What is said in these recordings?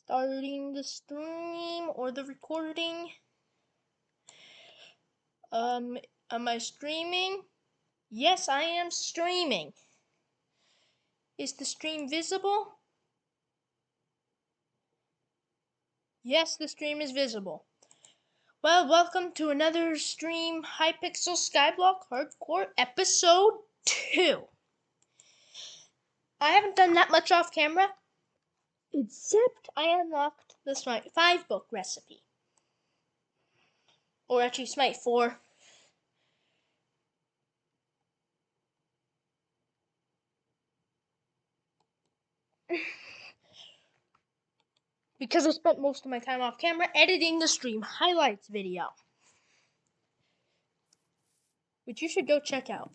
Starting the stream or the recording. Am I streaming? Yes, I am streaming. Is the stream visible? Yes, the stream is visible. Well, welcome to another stream, Hypixel Skyblock Hardcore Episode 2. I haven't done that much off camera, except I unlocked the Smite 5 book recipe. Or actually Smite 4. Because I spent most of my time off camera editing the stream highlights video, which you should go check out.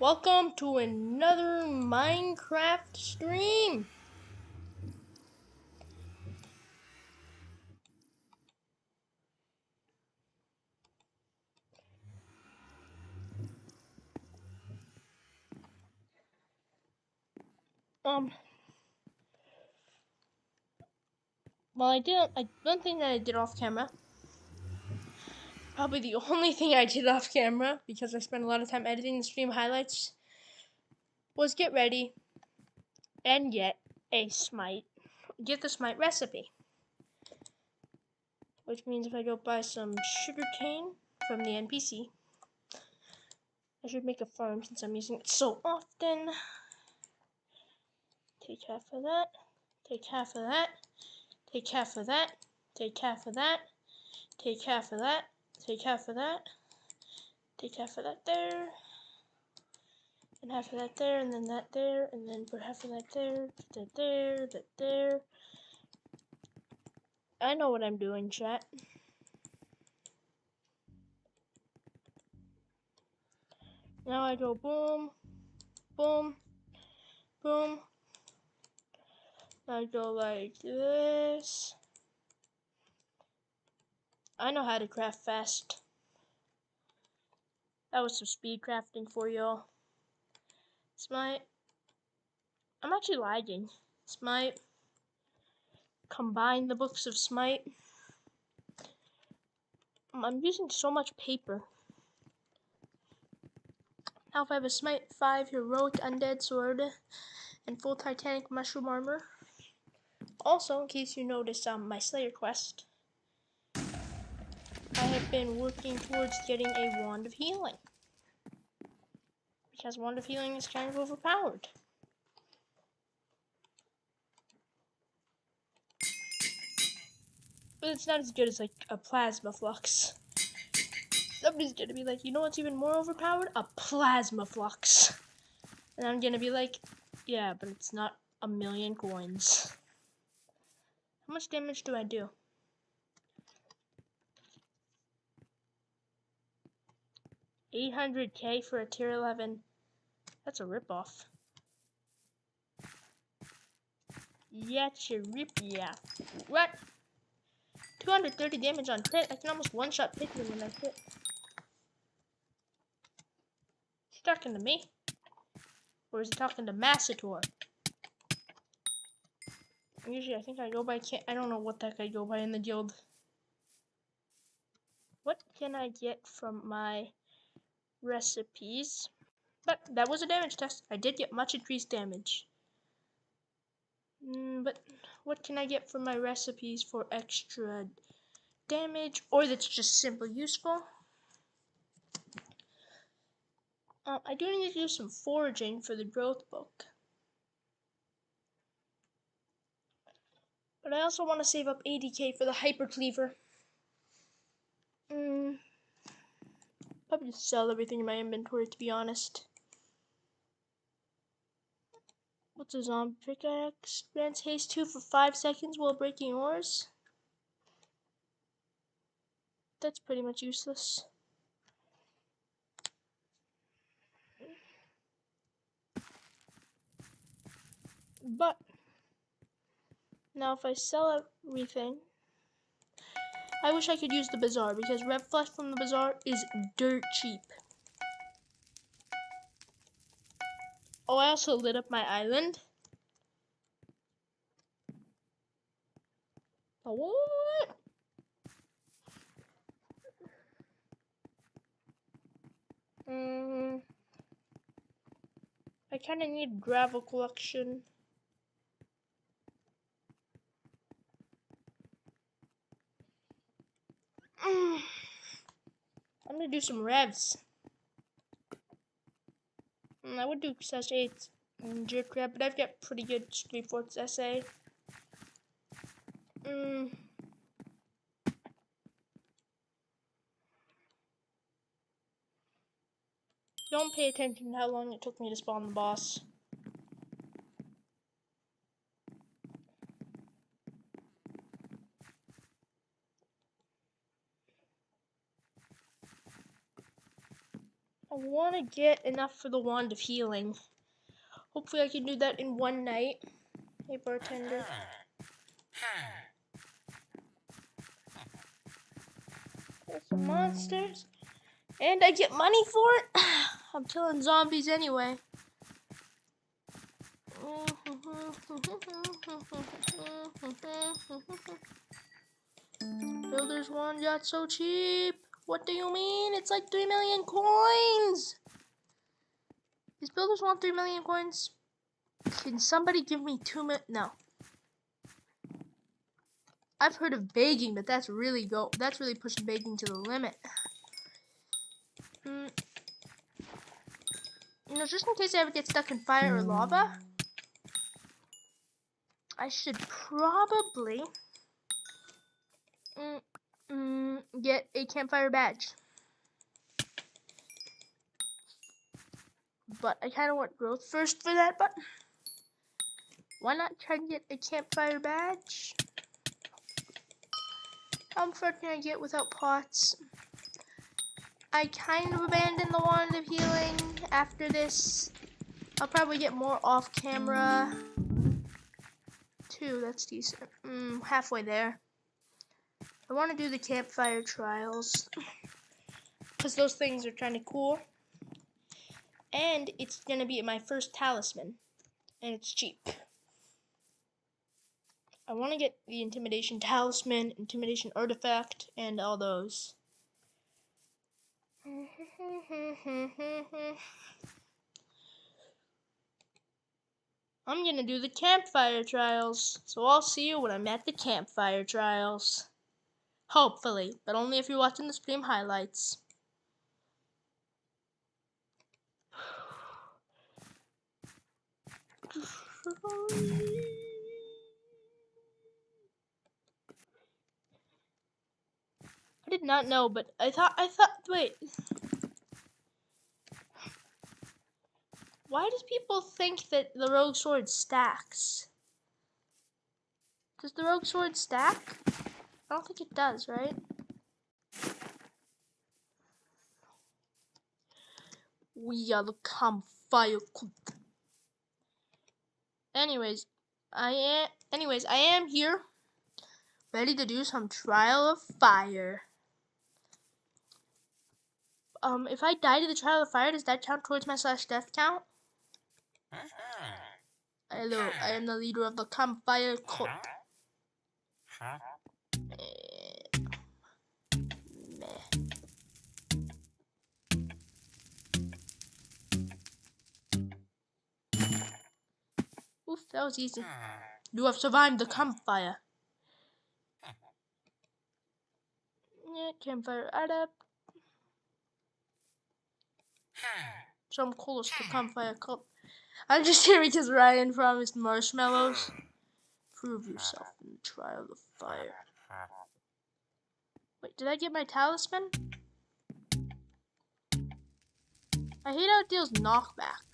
Welcome to another Minecraft stream. Well, one thing that I did off camera, probably the only thing I did off camera, because I spent a lot of time editing the stream highlights, was get ready and get the Smite recipe. Which means if I go buy some sugarcane from the NPC, I should make a farm since I'm using it so often. Take half of that, take half of that, take half of that, take half of that, take half of that, take half of that, take half of that there, and half of that there, and then that there, and then put half of that there, that there, that there. I know what I'm doing, chat. Now I go boom, boom, boom. I go like this. I know how to craft fast. That was some speed crafting for y'all. Smite. I'm actually lagging. Smite. Combine the books of Smite. I'm using so much paper. Now if I have a Smite 5 Heroic Undead Sword and full Titanic Mushroom Armor. Also, in case you noticed my Slayer quest, I have been working towards getting a Wand of Healing. Because Wand of Healing is kind of overpowered. But it's not as good as like a Plasma Flux. Somebody's gonna be like, you know what's even more overpowered? A Plasma Flux. And I'm gonna be like, yeah, but it's not 1,000,000 coins. How much damage do I do? $800k for a tier 11. That's a ripoff. Yeah, yeah. What? 230 damage on crit. I can almost one-shot Pikmin when I crit. Is he talking to me? Or is he talking to Massator? Usually I think I go by I don't know what the heck I go by in the guild. What can I get from my recipes? But that was a damage test. I did get much increased damage. But what can I get from my recipes for extra damage? Or that's just simply useful? I do need to do some foraging for the growth book. But I also want to save up 80k for the hyper cleaver. Probably just sell everything in my inventory, to be honest. What's a zombie pickaxe? Grants haste 2 for 5 seconds while breaking ores. That's pretty much useless. But now if I sell everything, I wish I could use the bazaar because red flesh from the bazaar is dirt cheap. Oh, I also lit up my island. Oh, what? I kind of need gravel collection. I'm gonna do some revs. I would do Sash 8 and Jerk Crab, but I've got pretty good 3/4 SA. Don't pay attention to how long it took me to spawn the boss. I want to get enough for the wand of healing. Hopefully I can do that in one night. Hey, bartender. There's some monsters. And I get money for it. I'm killing zombies anyway. Builder's wand got so cheap. What do you mean? It's like 3 million coins. Is Builders wand 3 million coins? Can somebody give me 2 million? No. I've heard of begging, but that's really pushing begging to the limit. You know, just in case I ever get stuck in fire or lava, I should probably get a campfire badge. But I kind of want growth first for that, but why not try and get a campfire badge? How far can I get without pots? I kind of abandoned the wand of healing after this. I'll probably get more off camera. 2, that's decent. Halfway there. I want to do the campfire trials because those things are kind of cool. And it's going to be my first talisman. And it's cheap. I want to get the intimidation talisman, intimidation artifact, and all those. I'm going to do the campfire trials. So I'll see you when I'm at the campfire trials. Hopefully, but only if you're watching the stream highlights. I did not know, but I thought, wait. Why do people think that the rogue sword stacks? Does the rogue sword stack? I don't think it does, right? We are the campfire cult. Anyways, I am here, ready to do some trial of fire. if I die to the trial of fire, does that count towards my /death count? Hello, I am the leader of the campfire cult. Meh. Oof, that was easy. You have survived the campfire. Yeah, campfire adapt. Some coolest to campfire cult. I'm just here because Ryan promised marshmallows. Prove yourself in the trial of fire. Wait, did I get my talisman? I hate how it deals knockback.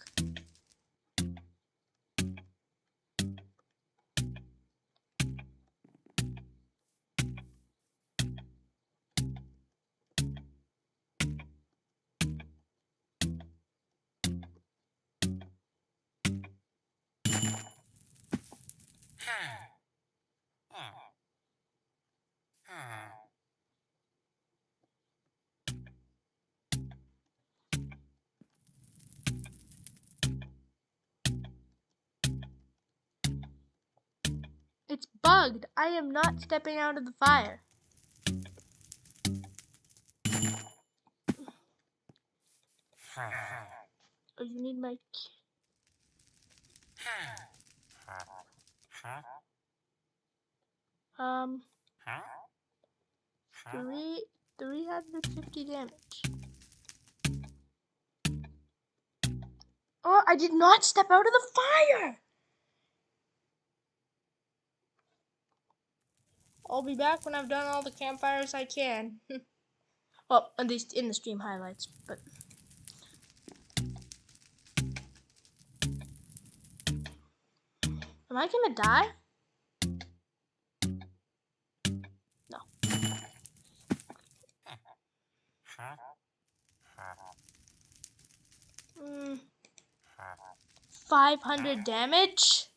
It's bugged. I am not stepping out of the fire. Oh, you need my key. 350 damage. Oh, I did not step out of the fire! I'll be back when I've done all the campfires I can. Well, at least in the stream highlights, but... Am I gonna die? No. 500 damage?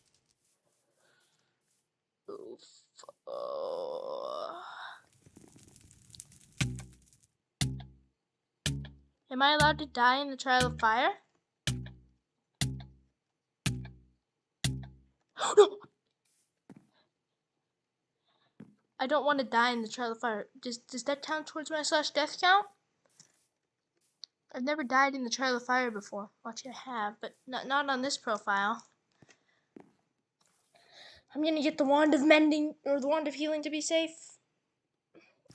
Oof. Am I allowed to die in the trial of fire? No! I don't want to die in the trial of fire. Does that count towards my /death count? I've never died in the trial of fire before. Actually, I have, but not on this profile. I'm gonna get the wand of mending or the wand of healing to be safe.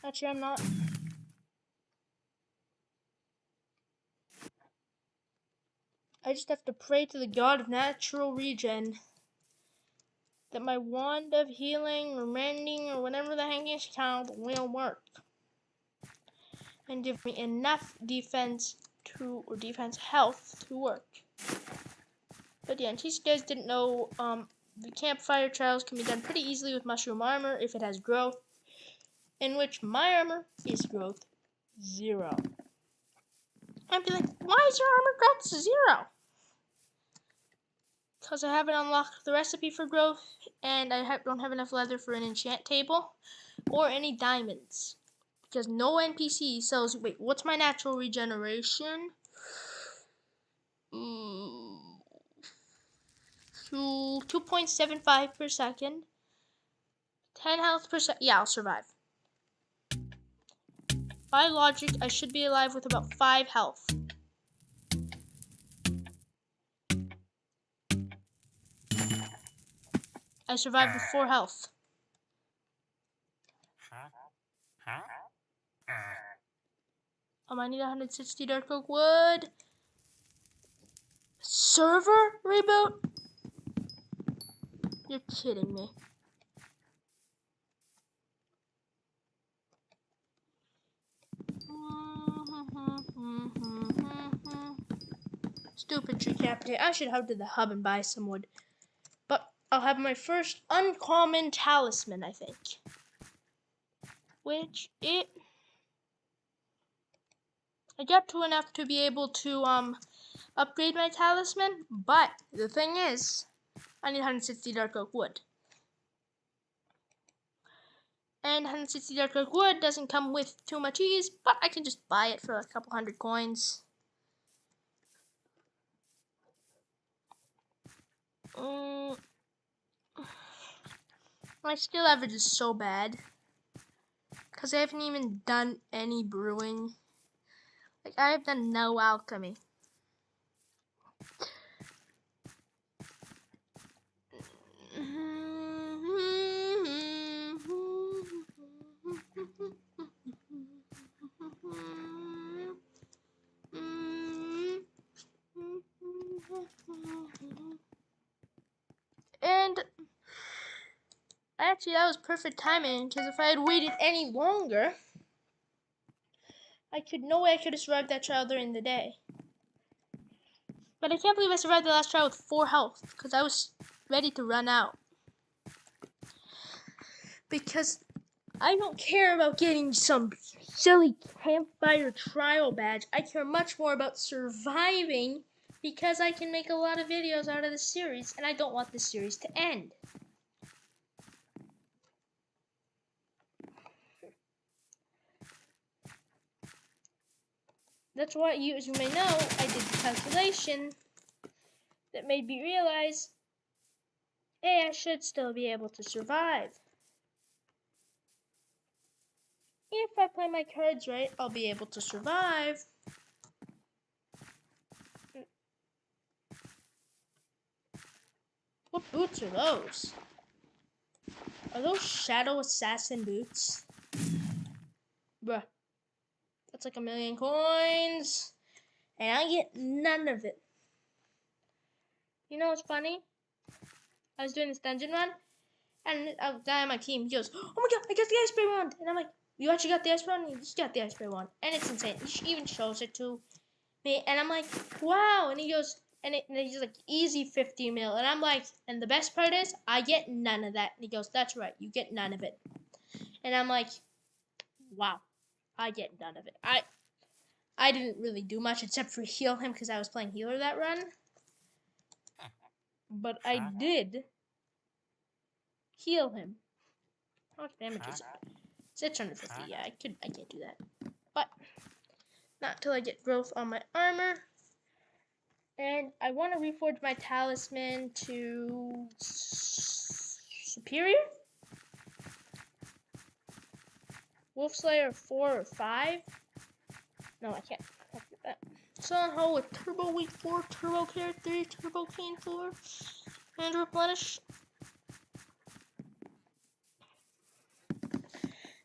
Actually, I'm not. I just have to pray to the god of natural regen that my wand of healing or mending or whatever the heck is called will work and give me enough defense health to work. But yeah, in case you guys didn't know, the campfire trials can be done pretty easily with mushroom armor if it has growth, in which my armor is growth 0. I'd be like, why is your armor growth 0? Because I haven't unlocked the recipe for growth, and I don't have enough leather for an enchant table, or any diamonds. Because no NPC sells... Wait, what's my natural regeneration? 2.75 per second. 10 health per second. Yeah, I'll survive. By logic, I should be alive with about 5 health. I survived with 4 health. I need 160 dark oak wood. Server reboot? You're kidding me. Stupid tree captain. I should head to the hub and buy some wood. But I'll have my first uncommon talisman, I think. I got to enough to be able to upgrade my talisman, but the thing is, I need 160 dark oak wood. And 160 dark oak wood doesn't come with too much ease, but I can just buy it for a couple hundred coins. My skill average is so bad because I haven't even done any brewing. Like, I have done no alchemy. And actually, that was perfect timing, because if I had waited any longer, I could have survived that trial during the day. But I can't believe I survived the last trial with 4 health, because I was ready to run out. Because I don't care about getting some silly campfire trial badge. I care much more about surviving, because I can make a lot of videos out of this series, and I don't want this series to end. That's why, as you may know, I did the calculation that made me realize, hey, I should still be able to survive. If I play my cards right, I'll be able to survive. What boots are those? Are those Shadow Assassin boots? Bruh. That's like 1,000,000 coins. And I get none of it. You know what's funny? I was doing this dungeon run, and a guy on my team goes, oh my god, I got the ice spray wand! And I'm like, you actually got the ice spray wand? You just got the ice spray wand. And it's insane. He even shows it to me, and I'm like, wow. And he goes, and he's like, easy 50 mil. And I'm like, and the best part is, I get none of that. And he goes, that's right, you get none of it. And I'm like, wow, I get none of it. I didn't really do much except for heal him because I was playing healer that run. But I did heal him. How much damage is it? 650. Yeah, I can't do that. But not till I get growth on my armor. And I want to reforge my talisman to superior. Wolf Slayer 4 or 5. No, I can't do that. Sullen Hole with Turbo Weak 4, Turbo Care 3, Turbo Cane 4, and Replenish.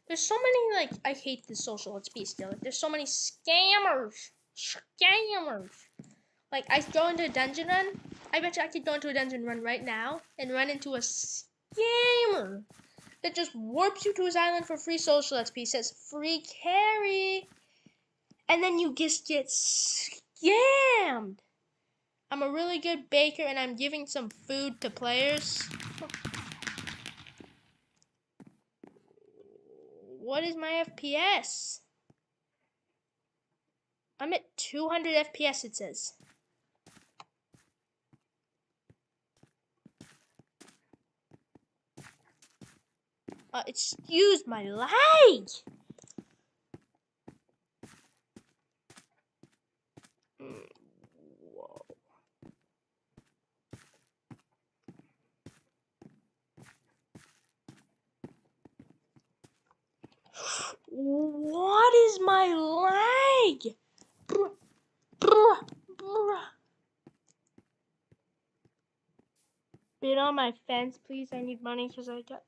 There's so many, like, I hate this social XP still. Like, there's so many scammers. Like, I go into a dungeon run. I bet you I could go into a dungeon run right now and run into a scammer that just warps you to his island for free social XP, says free carry, and then you just get scammed. I'm a really good baker, and I'm giving some food to players. What is my FPS? I'm at 200 FPS, it says. Excuse my lag! Whoa. What is my lag? Bid on my fence, please. I need money because I got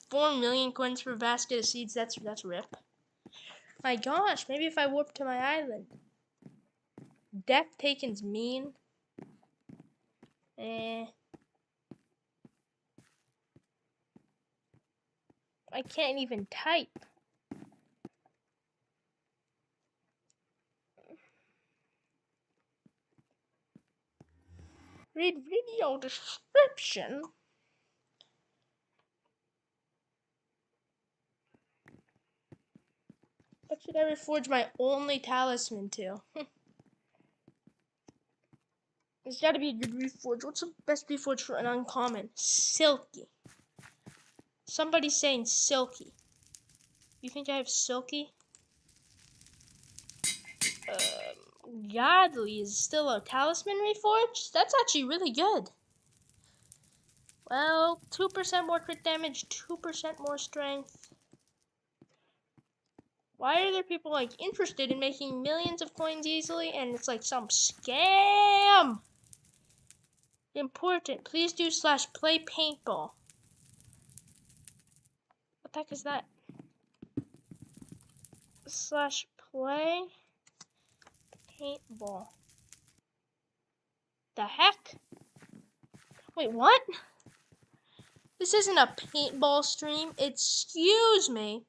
4 million coins for a basket of seeds. That's rip. My gosh, maybe if I warp to my island. Death Taken's mean. I can't even type. Read video description. What should I reforge my only talisman to? There's gotta be a good reforge. What's the best reforge for an uncommon? Silky. Somebody's saying silky. You think I have silky? Godly is still a talisman reforged? That's actually really good. Well, 2% more crit damage, 2% more strength. Why are there people like interested in making millions of coins easily and it's like some scam? Important, please do /play paintball. What the heck is that? /play paintball. The heck? Wait, what? This isn't a paintball stream. Excuse me.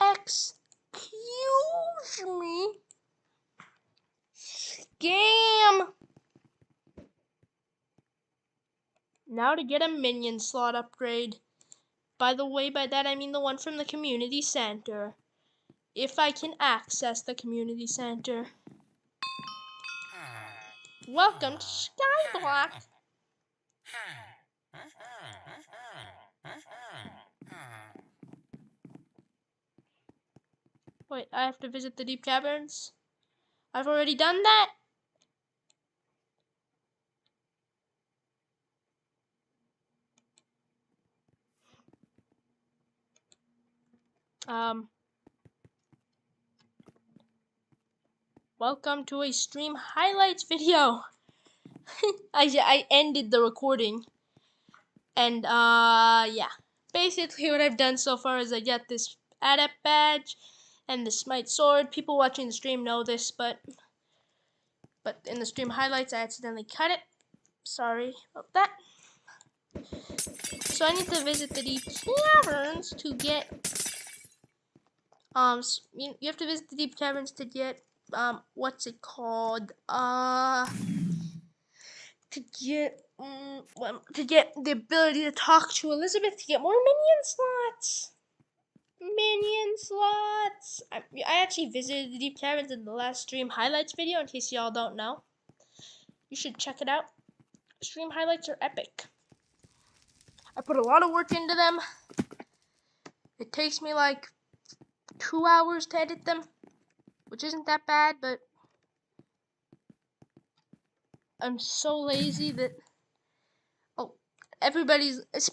Excuse me. Scam. Now to get a minion slot upgrade. By the way, by that I mean the one from the community center. If I can access the community center. Welcome to Skyblock. Wait, I have to visit the deep caverns? I've already done that? Welcome to a stream highlights video. I ended the recording. And, yeah. Basically what I've done so far is I got this adept badge and the smite sword. People watching the stream know this, but in the stream highlights I accidentally cut it. Sorry about that. So I need to visit the deep caverns to get, you have to visit the deep caverns to get, what's it called? To get the ability to talk to Elizabeth to get more minion slots. Minion slots. I actually visited the deep caverns in the last stream highlights video. In case y'all don't know, you should check it out. Stream highlights are epic. I put a lot of work into them. It takes me like 2 hours to edit them, which isn't that bad, but I'm so lazy that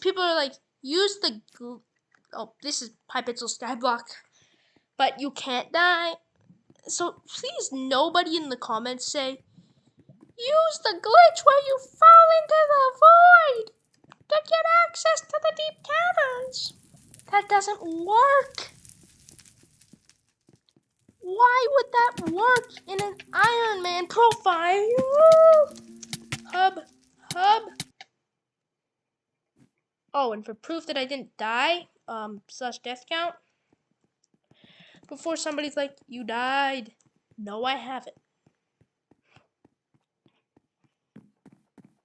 people are like, use the this is hypixel skyblock, but you can't die. So please, nobody in the comments say use the glitch where you fall into the void to get access to the deep caverns. That doesn't work. Why would that work in an Iron Man profile? Hub. Oh, and for proof that I didn't die, /death count. Before somebody's like, you died. No, I haven't.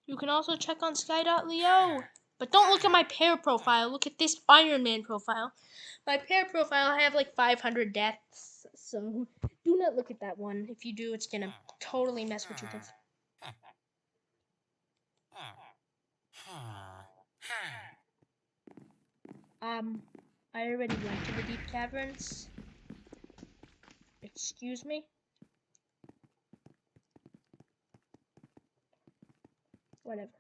You can also check on sky.leo. But don't look at my pair profile. Look at this Iron Man profile. My pair profile, I have like 500 deaths. So do not look at that one. If you do, it's going to totally mess with your things. I already went to the deep caverns. Excuse me? Whatever.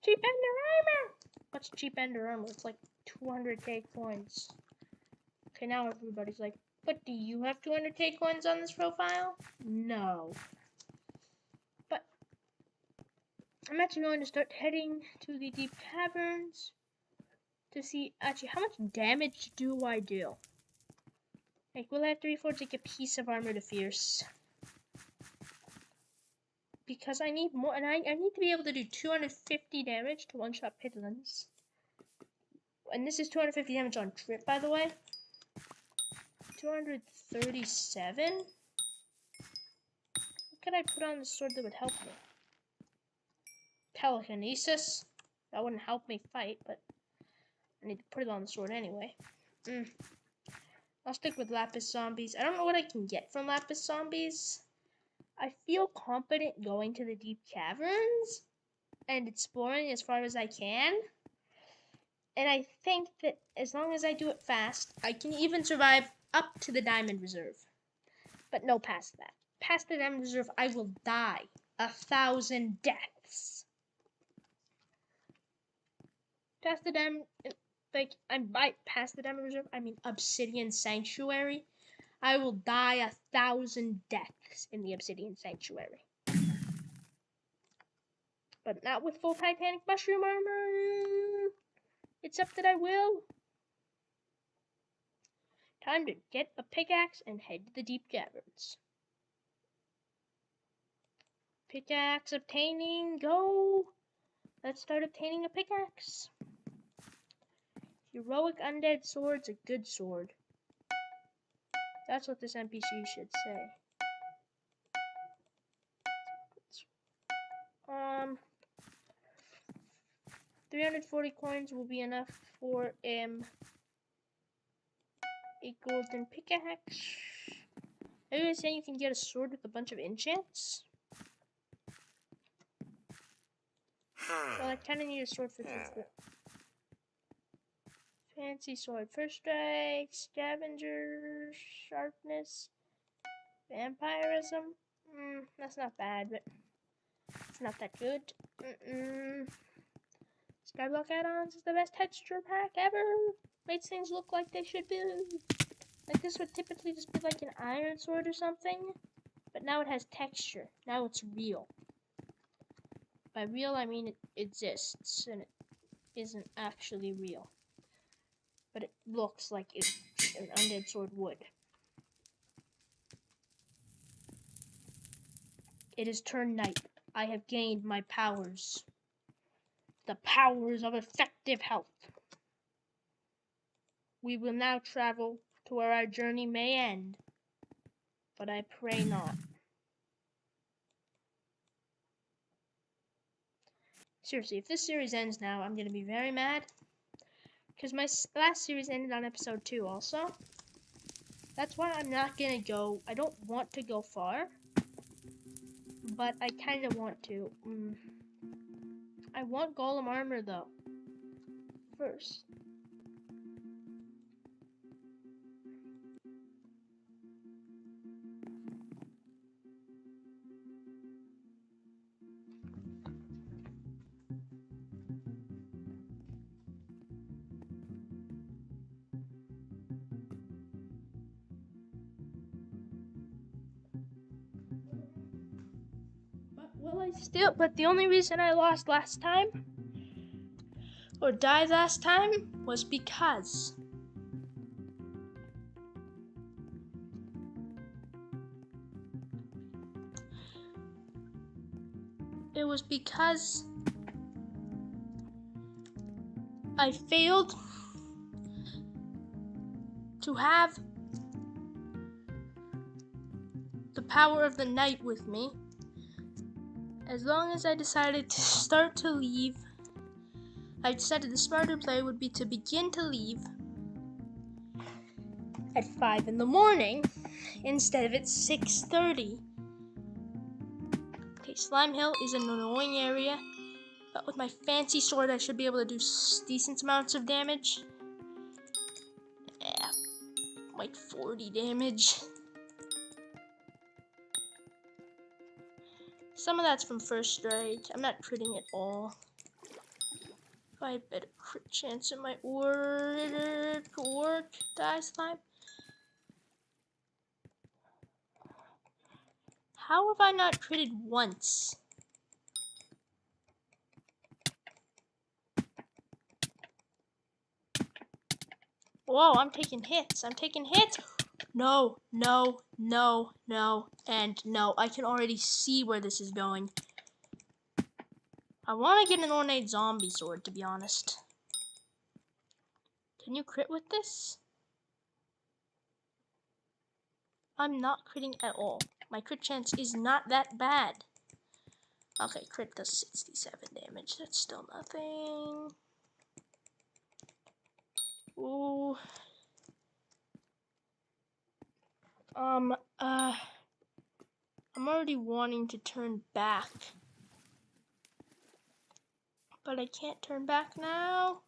Cheap ender armor! What's cheap ender armor? It's like 200k coins. Okay, now everybody's like, but do you have 200k coins on this profile? No. But I'm actually going to start heading to the deep caverns to see actually how much damage do I do. Like, will I have to reforge like a piece of armor to fierce? Because I need more, and I need to be able to do 250 damage to one-shot piglins. And this is 250 damage on trip, by the way. 237? What could I put on the sword that would help me? Telekinesis? That wouldn't help me fight, but I need to put it on the sword anyway. I'll stick with lapis zombies. I don't know what I can get from lapis zombies. I feel confident going to the deep caverns and exploring as far as I can. And I think that as long as I do it fast, I can even survive up to the Diamond Reserve. But no past that. Past the Diamond Reserve, I will die 1,000 deaths. Past the Diamond, past the Diamond Reserve, I mean Obsidian Sanctuary. I will die 1,000 deaths in the Obsidian Sanctuary. But not with full Titanic Mushroom armor. It's up that I will. Time to get a pickaxe and head to the deep caverns. Pickaxe obtaining, go! Let's start obtaining a pickaxe. Heroic undead sword's a good sword. That's what this NPC should say. 340 coins will be enough for a golden pickaxe. Are you guys saying you can get a sword with a bunch of enchants? Well, I kind of need a sword for this. Fancy sword. First strike, scavenger, sharpness, vampirism. That's not bad, but it's not that good. Skyblock add-ons is the best texture pack ever. Makes things look like they should be. Like this would typically just be like an iron sword or something, but now it has texture. Now it's real. By real, I mean it exists and it isn't actually real. But it looks like an undead sword would. It is turned night. I have gained my powers. The powers of effective health. We will now travel to where our journey may end, but I pray not. Seriously, if this series ends now, I'm going to be very mad. Because my last series ended on episode 2 also. That's why I'm not going to go. I don't want to go far. But I kind of want to. I want golem armor though. First. But the only reason I lost last time, or died last time, was because I failed to have the power of the night with me. As long as I decided to start to leave, I decided the smarter play would be to begin to leave at 5 in the morning instead of at 6:30. Okay, Slime Hill is an annoying area, but with my fancy sword I should be able to do decent amounts of damage. Yeah, like 40 damage. Some of that's from first strike. I'm not critting at all. If I had better crit chance in my orc, die slime. How have I not critted once? Whoa, I'm taking hits. No, no, no, no, and no. I can already see where this is going. I want to get an ornate zombie sword, to be honest. Can you crit with this? I'm not critting at all. My crit chance is not that bad. Okay, crit does 67 damage. That's still nothing. Ooh. I'm already wanting to turn back. But I can't turn back now.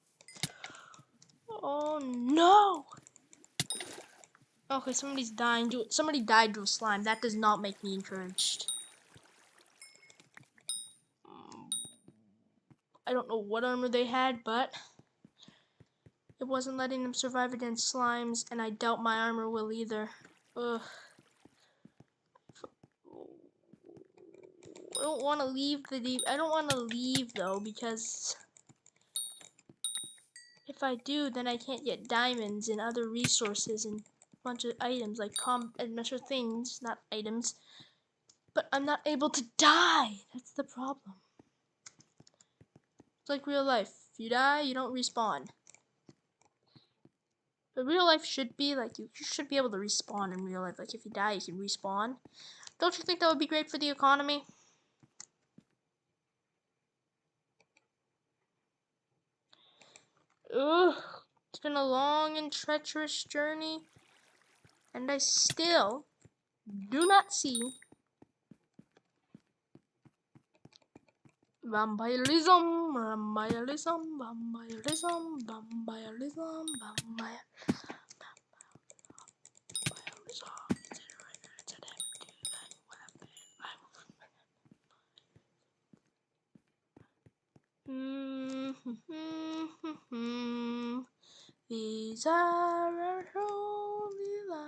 Oh no! Okay, somebody's dying. Somebody died to a slime. That does not make me encouraged. I don't know what armor they had, but it wasn't letting them survive against slimes, and I doubt my armor will either. Ugh. I don't want to leave I don't want to leave though, because if I do, then I can't get diamonds and other resources and a bunch of items like measure things, not items. But I'm not able to die. That's the problem. It's like real life. If you die, you don't respawn. But real life should be like you should be able to respawn in real life. Like if you die, you can respawn. Don't you think that would be great for the economy? Ugh. It's been a long and treacherous journey. And I still do not see vampirism, vampirism, vampirism, vampirism, vampirism. These are our holy love.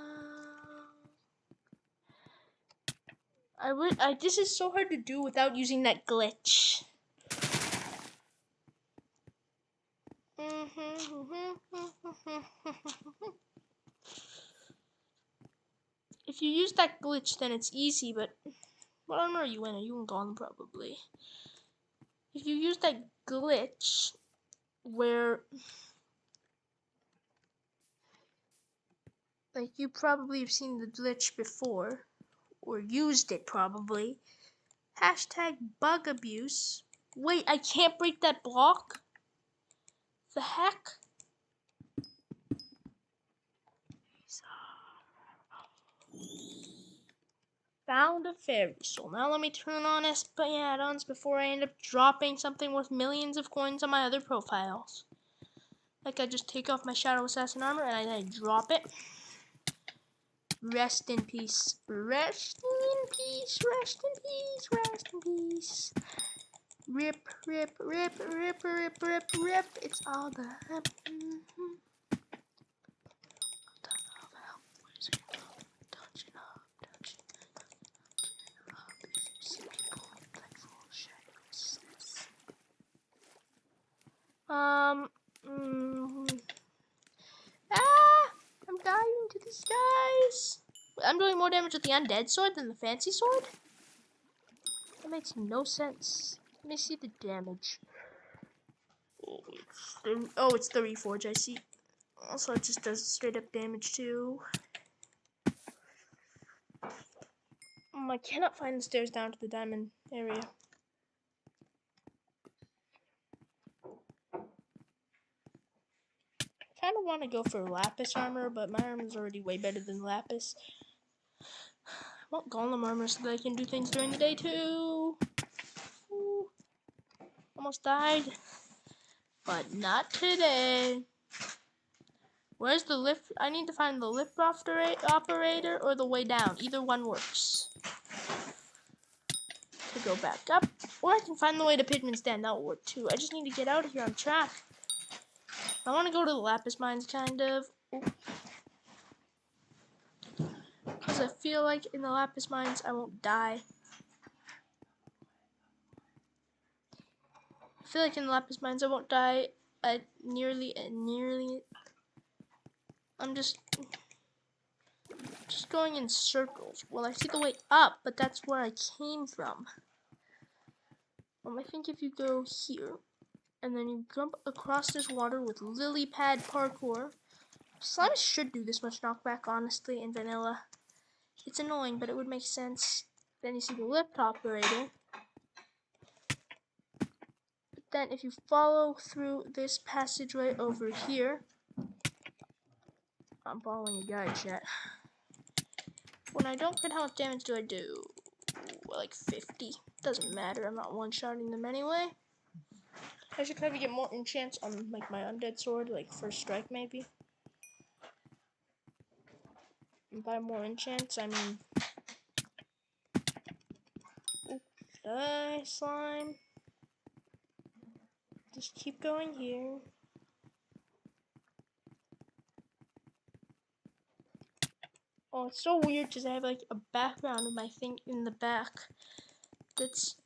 This is so hard to do without using that glitch. If you use that glitch, then it's easy, but what armor are you in? Are you in Golem probably? If you use that glitch where like you probably have seen the glitch before or used it probably. Hashtag bug abuse. Wait, I can't break that block? The heck? Found a fairy soul. Now let me turn on SP add-ons before I end up dropping something worth millions of coins on my other profiles. Like I just take off my Shadow Assassin armor and I drop it. Rest in peace. Rest in peace. Rest in peace. Rest in peace. Rip, rip, rip, rip, rip, rip, rip. It's all the I'm dying to these guys. I'm doing more damage with the undead sword than the fancy sword? That makes no sense. Let me see the damage. Oh, it's the reforge, I see. Also, it just does straight up damage too. I cannot find the stairs down to the diamond area. I kind of want to go for lapis armor, but my armor is already way better than lapis. I want golem armor so that I can do things during the day too. Ooh. Almost died, but not today. Where's the lift? I need to find the lift operator or the way down. Either one works. To go back up, or I can find the way to Pigman's Den. That will work too. I just need to get out of here on track. I want to go to the lapis mines, kind of. Because I feel like in the lapis mines, I won't die. I feel like in the lapis mines, I won't die nearly. I'm just going in circles. Well, I see the way up, but that's where I came from. I think if you go here, and then you jump across this water with lily pad parkour. Slimes should do this much knockback, honestly, in vanilla. It's annoying, but it would make sense. Then you see the lift operator. But then if you follow through this passageway over here, I'm following a guide, chat. When I don't crit, how much damage do I do? Like 50. Doesn't matter, I'm not one-shotting them anyway. I should try to get more enchants on like my undead sword, like first strike maybe. And by more enchants, I mean die slime. Just keep going here. Oh, it's so weird because I have like a background of my thing in the back. That's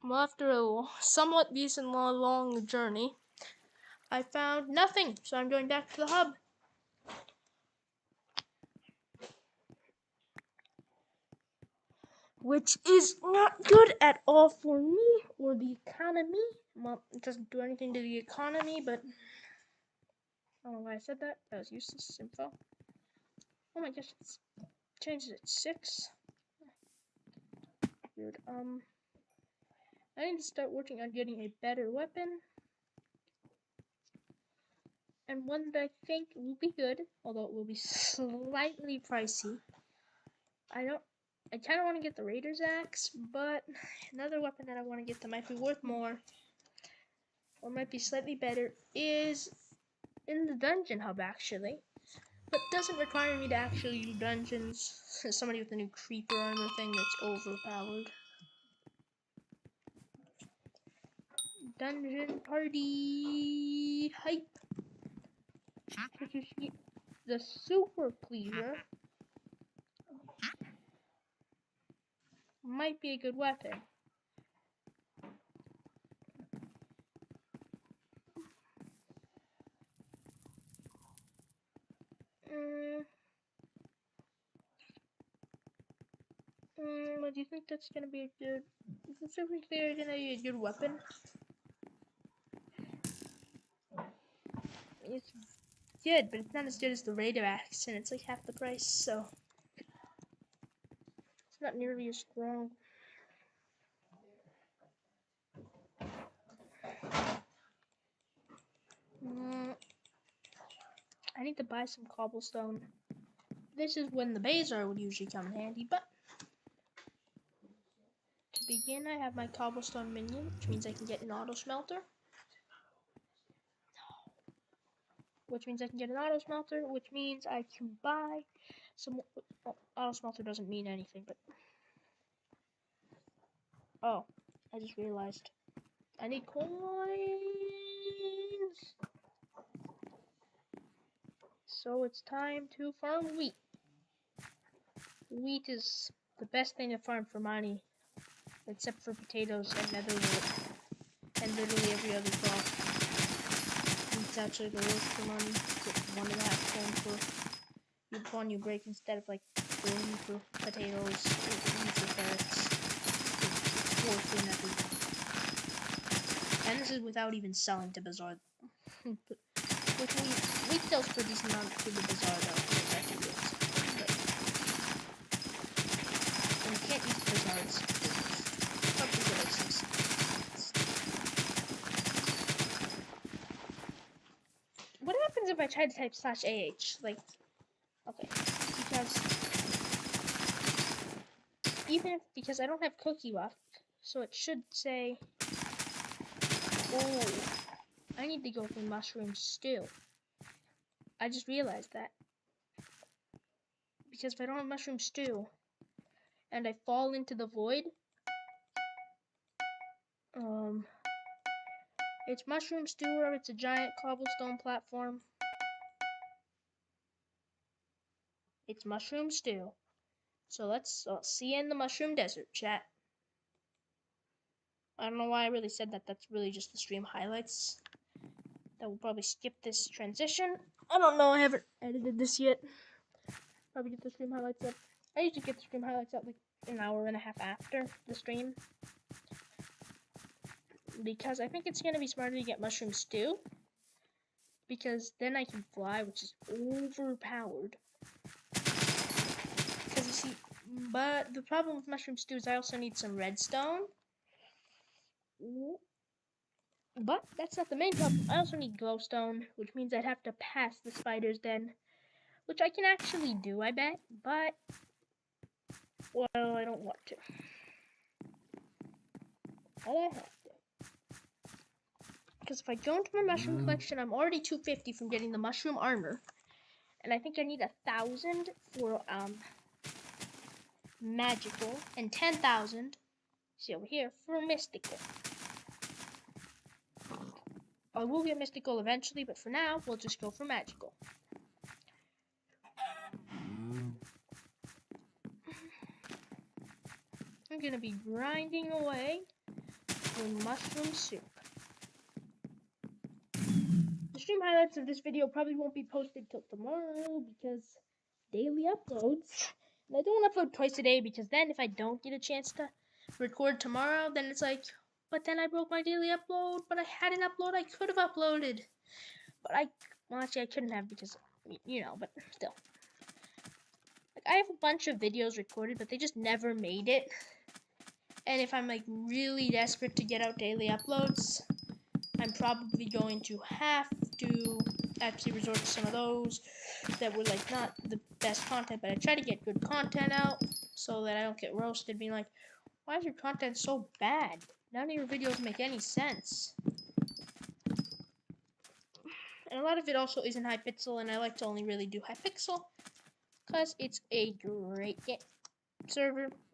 well, after a somewhat decent long journey, I found nothing, so I'm going back to the hub. Which is not good at all for me or the economy. Well, it doesn't do anything to the economy, but I don't know why I said that. That was useless info. Oh my gosh, it's changed at 6. Weird. I need to start working on getting a better weapon. And one that I think will be good, although it will be slightly pricey. I kind of want to get the Raider's Axe, but another weapon that I want to get that might be worth more, or might be slightly better, is in the dungeon hub actually. But doesn't require me to actually do dungeons. Somebody with a new creeper armor thing that's overpowered. Dungeon party hype. Which is the super cleaver. Might be a good weapon. What do you think that's gonna be a good? Is the super cleaver gonna be a good weapon? It's good, but it's not as good as the Raider Axe, and it's like half the price, so it's not nearly as strong. I need to buy some cobblestone. This is when the Bazar would usually come in handy, but to begin, I have my cobblestone minion, which means I can get an auto smelter. Which means I can get an auto smelter, which means I can buy some. Oh, auto smelter doesn't mean anything, but oh, I just realized I need coins. So it's time to farm wheat. Wheat is the best thing to farm for money, except for potatoes and netherwort, and literally every other crop. It's actually the worst for money. Get 1.5 coins for one you break instead of like 4 for potatoes, 8 for carrots, 4 for netherwort. And this is without even selling to Bazaar. Which we sells for a decent amount to the Bazaar though. It's actually good. And you can't use Bazaar's What happens if I try to type /AH? Like, okay, because I don't have cookie left, so it should say, oh, I need to go for mushroom stew. I just realized that. Because if I don't have mushroom stew, and I fall into the void, it's mushroom stew or it's a giant cobblestone platform. It's mushroom stew. So let's see you in the mushroom desert, chat. I don't know why I really said that. That's really just the stream highlights. That will probably skip this transition. I don't know. I haven't edited this yet. Probably get the stream highlights up. I usually get the stream highlights up like an hour and a half after the stream. Because I think it's going to be smarter to get mushroom stew. Because then I can fly, which is overpowered. Because you see, but the problem with mushroom stew is I also need some redstone. But that's not the main problem. I also need glowstone, which means I'd have to pass the spider's den, which I can actually do, I bet, but, well, I don't want to. But I have to. Because if I go into my mushroom collection, I'm already 250 from getting the mushroom armor. And I think I need 1,000 for, magical, and 10,000, see over here, for mystical. I will get mystical eventually, but for now, we'll just go for magical. I'm gonna be grinding away for mushroom soup. The stream highlights of this video probably won't be posted till tomorrow because daily uploads. And I don't upload twice a day because then if I don't get a chance to record tomorrow, then it's like, but then I broke my daily upload, but I had an upload I could have uploaded. But well, actually I couldn't have because, you know, but still. Like, I have a bunch of videos recorded, but they just never made it. And if I'm like really desperate to get out daily uploads, I'm probably going to have to actually resort to some of those that were like not the best content, but I try to get good content out so that I don't get roasted being like, why is your content so bad? None of your videos make any sense. And a lot of it also isn't hypixel, and I like to only really do hypixel because it's a great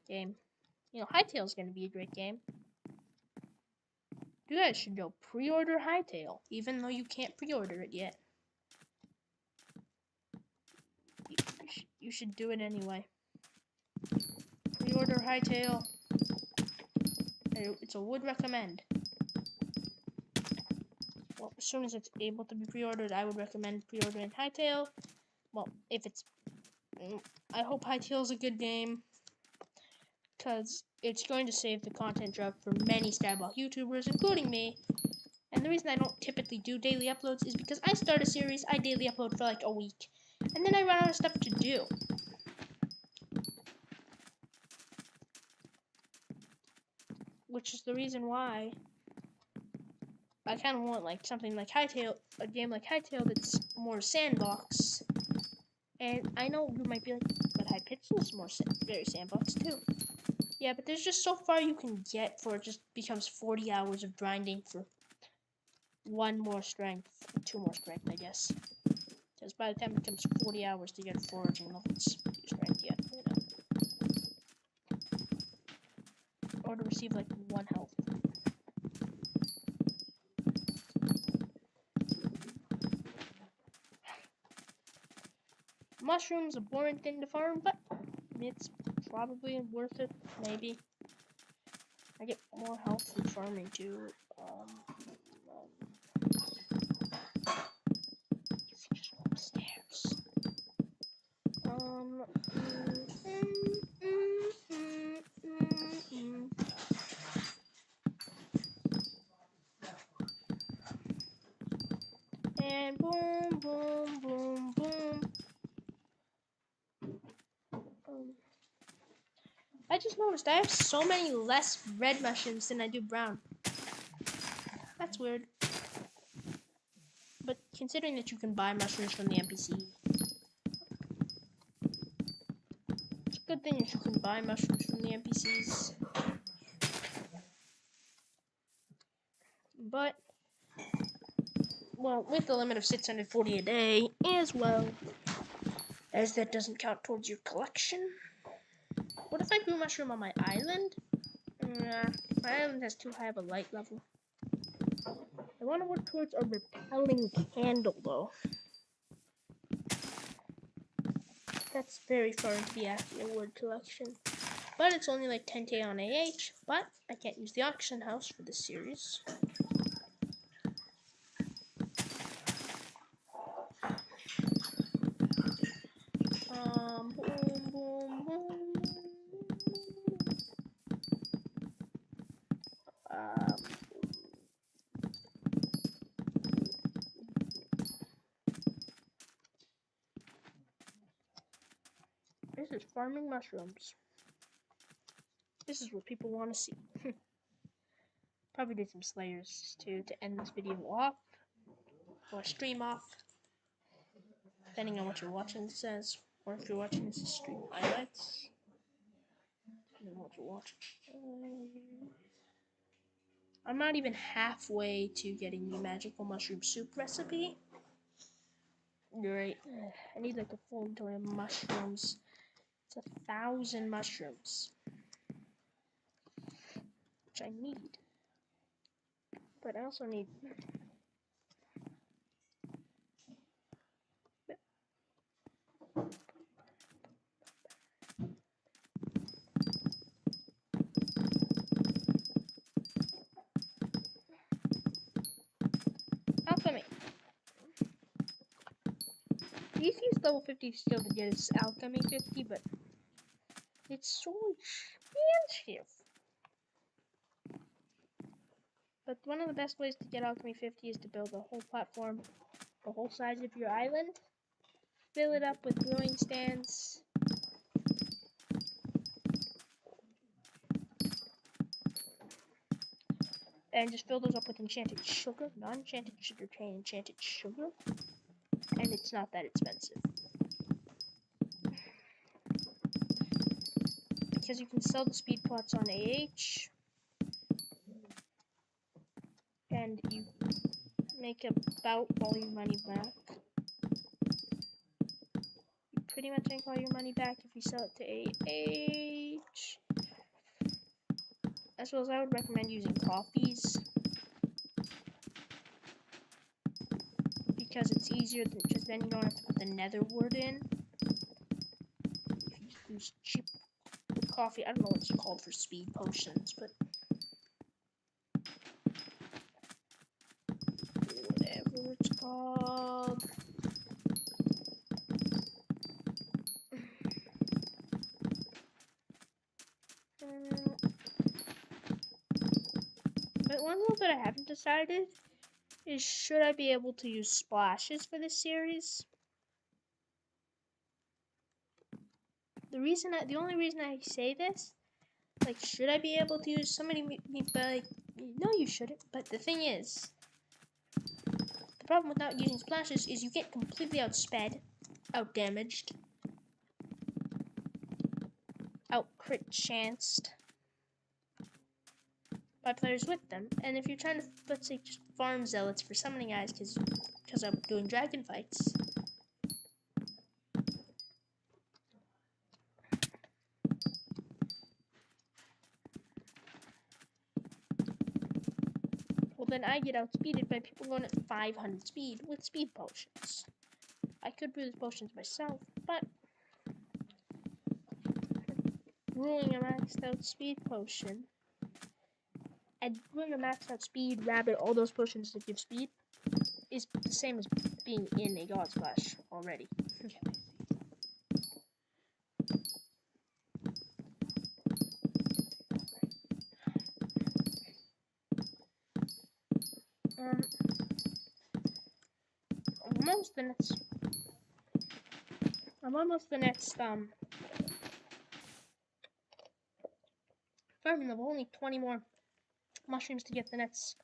game. You know, Hytale's going to be a great game. You guys should go pre-order Hytale, even though you can't pre-order it yet. You should do it anyway. Pre-order Hytale. It's a would recommend. Well, as soon as it's able to be pre-ordered, I would recommend pre-ordering Hytale. Well, if it's... I hope Hytale's a good game, because it's going to save the content drop for many skyblock YouTubers, including me. And the reason I don't typically do daily uploads is because I start a series, I daily upload for like a week, and then I run out of stuff to do. Which is the reason why I kind of want like something like Hytale, a game like Hytale that's more sandbox. And I know you might be like, but hypixel is very sandbox too. Yeah, but there's just so far you can get before it just becomes 40 hours of grinding for 1 more strength, 2 more strength, I guess. Because by the time it becomes 40 hours to get foraging levels, 2 strength, yeah, you know. Or to receive like 1 health. Mushrooms, a boring thing to farm, but it's probably worth it, maybe. I get more health from farming too. Just upstairs. And boom, boom, boom, boom. I just noticed I have so many less red mushrooms than I do brown. That's weird. But considering that you can buy mushrooms from the NPC, it's a good thing that you can buy mushrooms from the NPCs. But, well, with the limit of 640 a day, as well as that doesn't count towards your collection. What if I grew mushroom on my island? My island has too high of a light level. I want to work towards a repelling candle, though. That's very far into the Active Word collection. But it's only like 10k on AH, but I can't use the auction house for this series. Boom, boom, boom. This is farming mushrooms. This is what people want to see. Probably did some slayers too to end this video off, or stream off. depending on what you're watching this as, or if you're watching this as stream highlights. Depending on what you're watching. I'm not even halfway to getting the magical mushroom soup recipe. Great. I need like a full inventory of mushrooms. It's 1,000 mushrooms, which I need. But I also need. Alchemy. The easiest level 50 skill to get is Alchemy 50, but it's so expensive. But one of the best ways to get Alchemy 50 is to build a whole platform, the whole size of your island, fill it up with brewing stands, and just fill those up with enchanted sugar, not enchanted sugarcane, enchanted sugar, and it's not that expensive. Because you can sell the speed pots on AH, and you make about all your money back. You pretty much make all your money back if you sell it to AH. As well as I would recommend using coffees, because it's easier than just then you don't have to put the nether word in. If you just use cheap coffee, I don't know what it's called for speed potions, but whatever it's called. But one rule that I haven't decided is, should I be able to use splashes for this series? The only reason I say this, like, should I be able to use somebody, but like, no, you shouldn't. But the thing is, the problem with not using splashes is you get completely outsped, outdamaged, out-crit chanced by players with them. And if you're trying to, let's say, just farm zealots for summoning eyes because I'm doing dragon fights, well, then I get outspeeded by people going at 500 speed with speed potions. I could brew these potions myself, but brewing a maxed out speed potion and brewing a maxed out speed, rabbit, all those potions that give speed is the same as being in a God Splash already. I'm almost the next farming level. Only 20 more mushrooms to get the next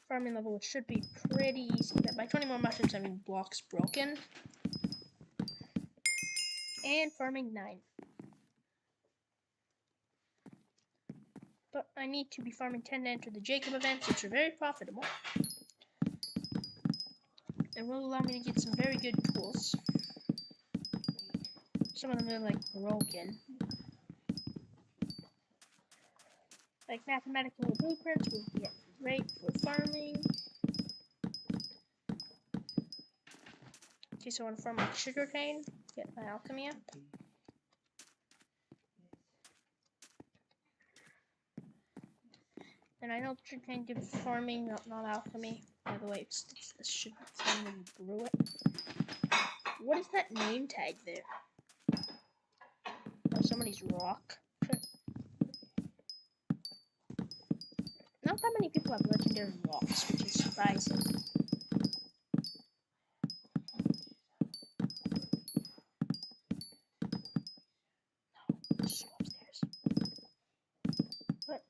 farming level, which should be pretty easy. By 20 more mushrooms, I mean blocks broken. And farming 9. But I need to be farming 10 to enter the Jacob events, which are very profitable. It will allow me to get some very good tools. Some of them are like broken. Like mathematical blueprints will be great for farming. Okay, so I want to farm my sugarcane, get my alchemy up. And I know sugarcane gives farming, not alchemy. By the way, this should be fun when you brew it. What is that name tag there? Oh, somebody's rock. Not that many people have legendary rocks, which is surprising. No, just go upstairs. But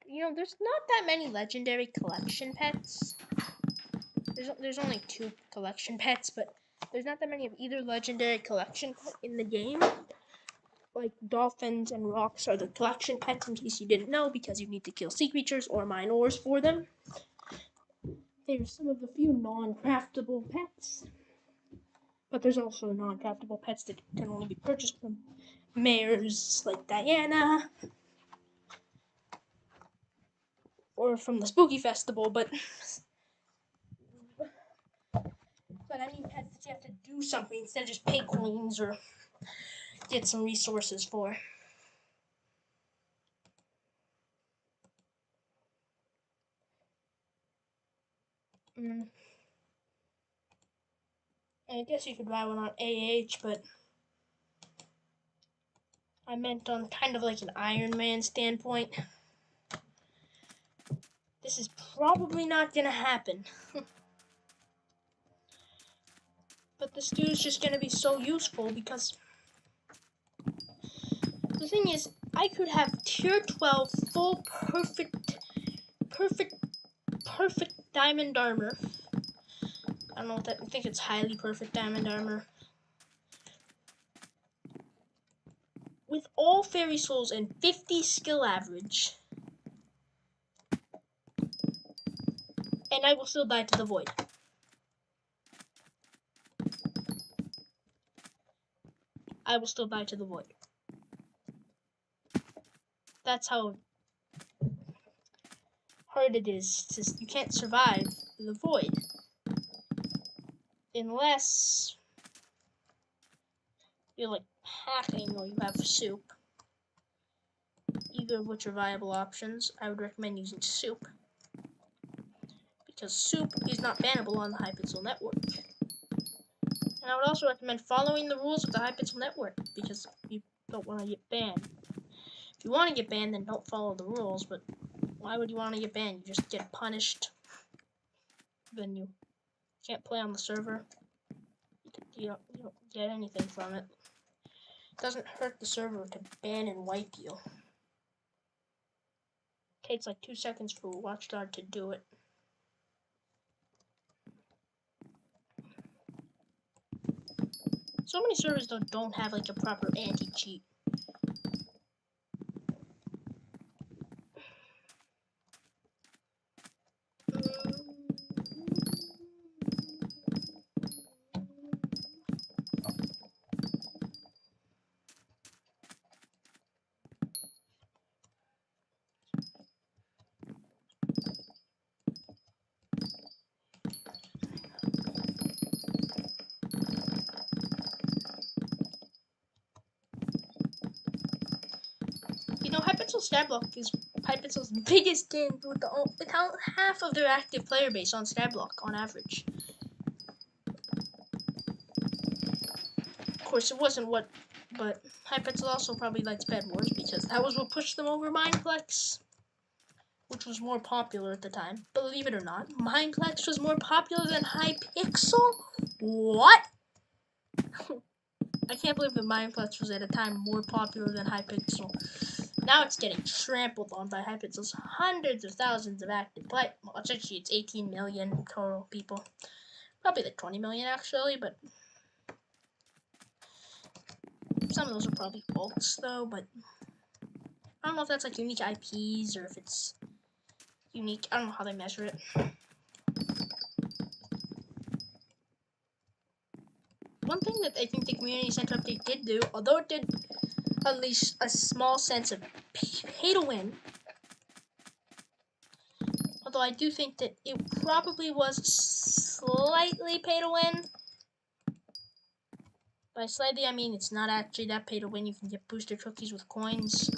you know, there's not that many legendary collection pets. there's only 2 collection pets, but there's not that many of either legendary collection pet in the game. Like dolphins and rocks are the collection pets, in case you didn't know, because you need to kill sea creatures or mine ores for them. There's some of the few non-craftable pets, but there's also non-craftable pets that can only be purchased from mayors like Diana, or from the Spooky Festival, but I mean pets that you have to do something instead of just pay coins or get some resources for. I guess you could buy one on AH, but I meant on kind of like an Iron Man standpoint. This is probably not gonna happen. But the stew is just gonna be so useful because the thing is, I could have tier 12 full perfect diamond armor. I don't know what that, I think it's highly perfect diamond armor. With all fairy souls and 50 skill average. And I will still die to the void. I will still die to the void. That's how hard it is. You can't survive the void. Unless you're like hacking or you have soup. Either of which are viable options. I would recommend using soup. Because soup is not bannable on the hypixel network. And I would also recommend following the rules of the hypixel network, because you don't want to get banned. If you want to get banned, then don't follow the rules, but why would you want to get banned? You just get punished. Then you can't play on the server. You don't get anything from it. It doesn't hurt the server to ban and wipe you. It takes like 2 seconds for a watchdog to do it. So many servers though don't have like a proper anti-cheat. You know, hypixel skyblock is hypixel's biggest game with half of their active player base on skyblock on average. Of course, it wasn't but hypixel also probably likes Bed Wars because that was what pushed them over Mineplex, which was more popular at the time. Believe it or not, Mineplex was more popular than hypixel? What? I can't believe that Mineplex was at a time more popular than hypixel. Now it's getting trampled on by hypixel's hundreds of thousands of active players. Well, actually, it's 18 million total people. Probably like 20 million actually, but some of those are probably ults though, but I don't know if that's like unique IPs or if it's unique. I don't know how they measure it. One thing that I think the community center update did do, although it did unleash a small sense of pay to win, although I do think that it probably was slightly pay to win. By slightly, I mean it's not actually that pay to win. You can get booster cookies with coins,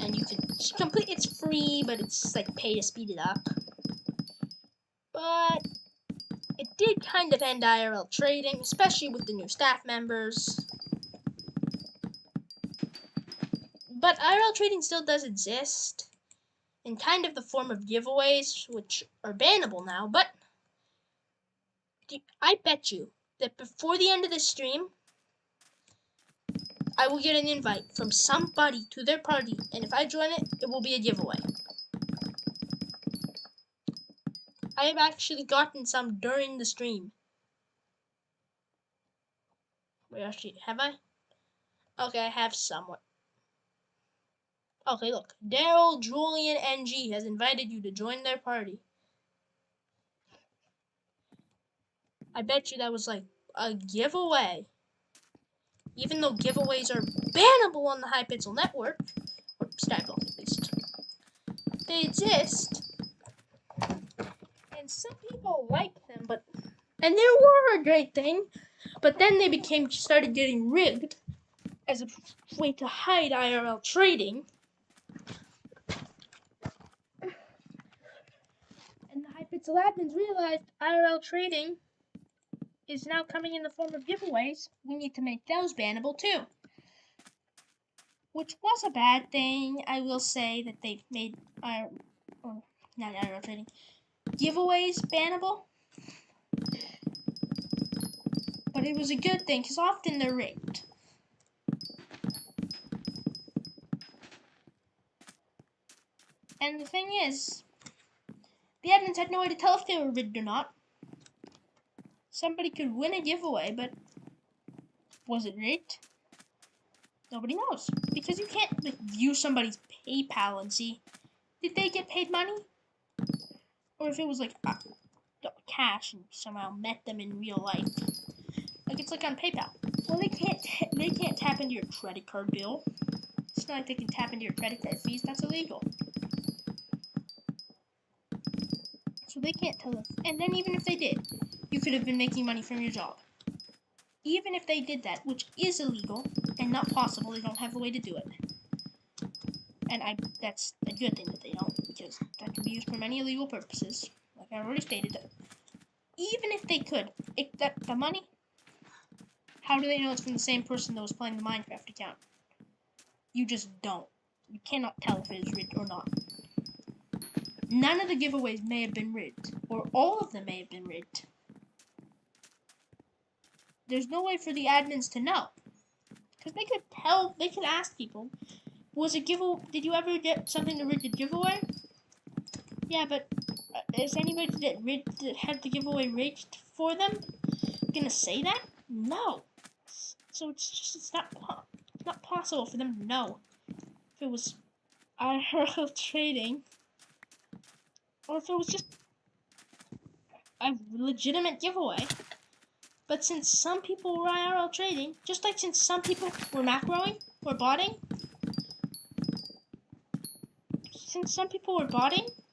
and you can complete. It's free, but it's like pay to speed it up. But it did kind of end IRL trading, especially with the new staff members. But IRL trading still does exist, in kind of the form of giveaways, which are bannable now. But I bet you that before the end of this stream, I will get an invite from somebody to their party, and if I join it, it will be a giveaway. I have actually gotten some during the stream. Wait, actually, have I? Okay, I have somewhat. Okay, look. Daryl Julian NG has invited you to join their party. I bet you that was like a giveaway. Even though giveaways are bannable on the hypixel network, or skyblock at least, they exist. And some people like them, and they were a great thing, but then they started getting rigged as a way to hide IRL trading. And the hypixel admins realized IRL trading is now coming in the form of giveaways. We need to make those bannable too. Which was a bad thing. I will say that they've made not IRL trading, giveaways bannable. But it was a good thing because often they're rigged. And the thing is, the admins had no way to tell if they were rigged or not. Somebody could win a giveaway, but was it rigged? Nobody knows. Because you can't view somebody's PayPal and see, did they get paid money? Or if it was cash and somehow met them in real life. Like it's like on PayPal. Well, they can't tap into your credit card bill. It's not like they can tap into your credit card fees. That's illegal. So they can't tell us. And then even if they did, you could have been making money from your job. Even if they did that, which is illegal and not possible, they don't have a way to do it. And that's a good thing that they don't, because that can be used for many illegal purposes. Like I already stated, that even if they could, the money, how do they know it's from the same person that was playing the Minecraft account? You just don't. You cannot tell if it is rigged or not. None of the giveaways may have been rigged, or all of them may have been rigged. There's no way for the admins to know. Because they could ask people, did you ever get something to rig the giveaway? Yeah, but is anybody that had the giveaway rigged for them gonna say that? No. So it's not possible for them to know if it was IRL trading or if it was just a legitimate giveaway. But since some people were IRL trading, just like since some people were macroing or botting,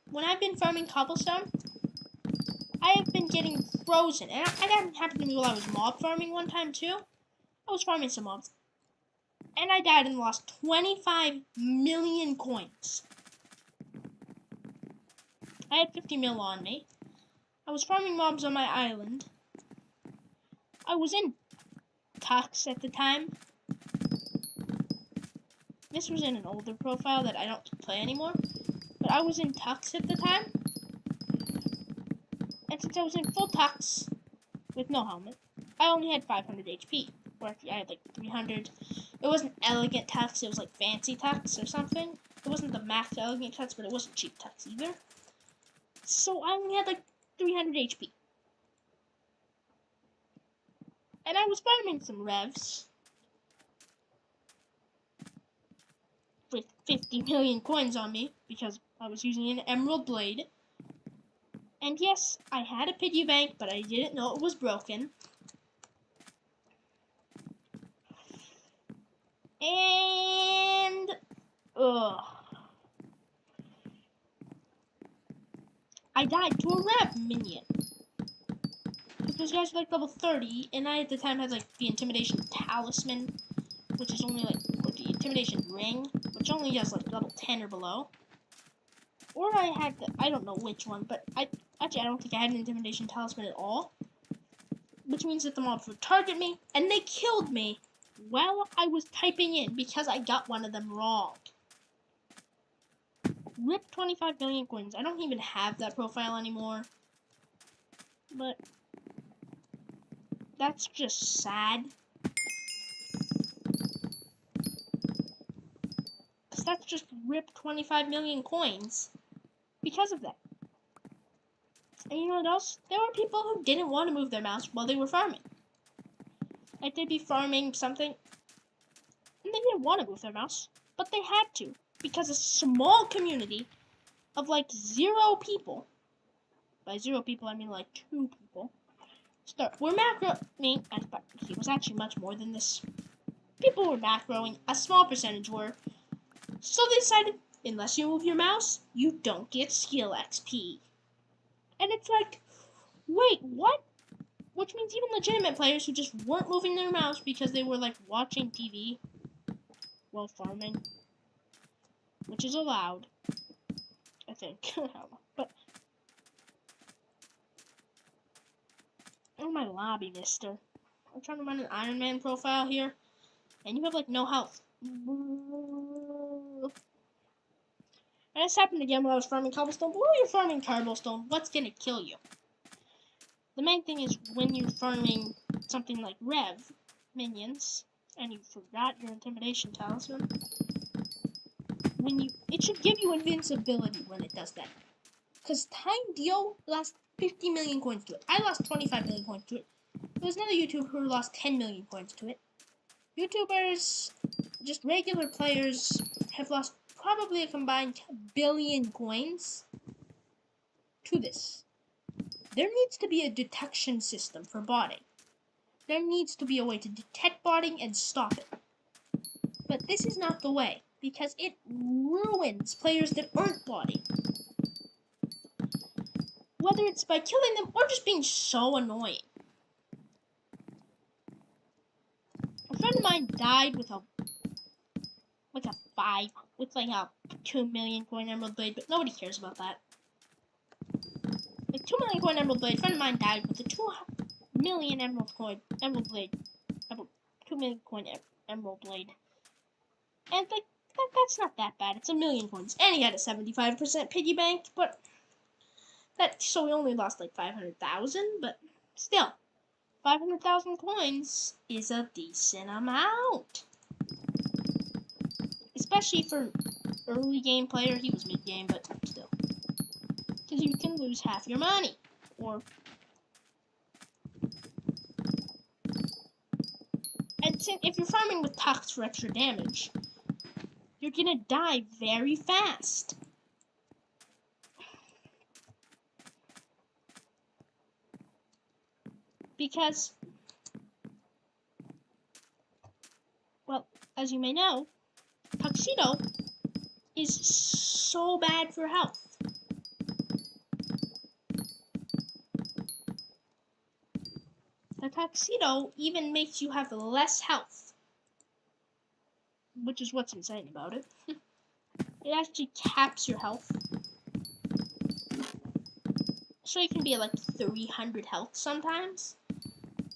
when I've been farming cobblestone, I have been getting frozen. And that happened to me while I was mob farming one time too. I was farming some mobs. And I died and lost 25 million coins. I had 50 mil on me. I was farming mobs on my island. I was in Tux at the time. This was in an older profile that I don't play anymore. But I was in Tux at the time. And since I was in full Tux with no helmet, I only had 500 HP. Or actually, I had like 300. It wasn't elegant Tux, it was like fancy Tux or something. It wasn't the max elegant Tux, but it wasn't cheap Tux either. So I only had like 300 HP. And I was farming some revs with 50 million coins on me because I was using an emerald blade. And yes, I had a piggy bank, but I didn't know it was broken. And I died to a rev minion. Those guys were like level 30, and I at the time had like the intimidation talisman, which is only like, or the intimidation ring, which only has like level 10 or below. Or I had I don't know which one, but I don't think I had an intimidation talisman at all. Which means that the mobs would target me, and they killed me while I was typing in because I got one of them wrong. RIP 25 million coins. I don't even have that profile anymore. But that's just sad. Because that's just RIP 25 million coins because of that. And you know what else? There were people who didn't want to move their mouse while they were farming. Like they'd be farming something, and they didn't want to move their mouse, but they had to, because a small community of like 0 people, by 0 people I mean like 2 people, were macroing, it was actually much more than this. People were macroing, a small percentage were, so they decided, unless you move your mouse, you don't get skill XP. And it's like, wait, what? Which means even legitimate players who just weren't moving their mouse because they were like watching TV while farming, which is allowed, I think. But oh, my lobby, mister. I'm trying to run an Iron Man profile here, and you have like no health. And this happened again when I was farming cobblestone. But when you're farming cobblestone, what's gonna kill you? The main thing is when you're farming something like Rev minions, and you forgot your intimidation talisman. It should give you invincibility when it does that. Because Time Dio lost 50 million coins to it. I lost 25 million coins to it. There was another YouTuber who lost 10 million coins to it. YouTubers, just regular players, have lost probably a combined billion coins to this. There needs to be a detection system for botting. There needs to be a way to detect botting and stop it. But this is not the way, because it ruins players that aren't botting. Whether it's by killing them or just being so annoying. A friend of mine died with a 2 million coin emerald blade, but nobody cares about that. Like 2 million coin emerald blade, a friend of mine died with a 2 million emerald blade. 2 million coin emerald blade. And like that's not that bad. It's 1 million coins. And he had a 75% piggy bank, but so we only lost like 500,000, but still, 500,000 coins is a decent amount. Especially for early game player. He was mid game, but still. Because you can lose half your money. And if you're farming with Tux for extra damage, you're gonna die very fast. Because, well, as you may know, Tuxedo is so bad for health. The Tuxedo even makes you have less health, which is what's insane about it. It actually caps your health. So you can be at like 300 health sometimes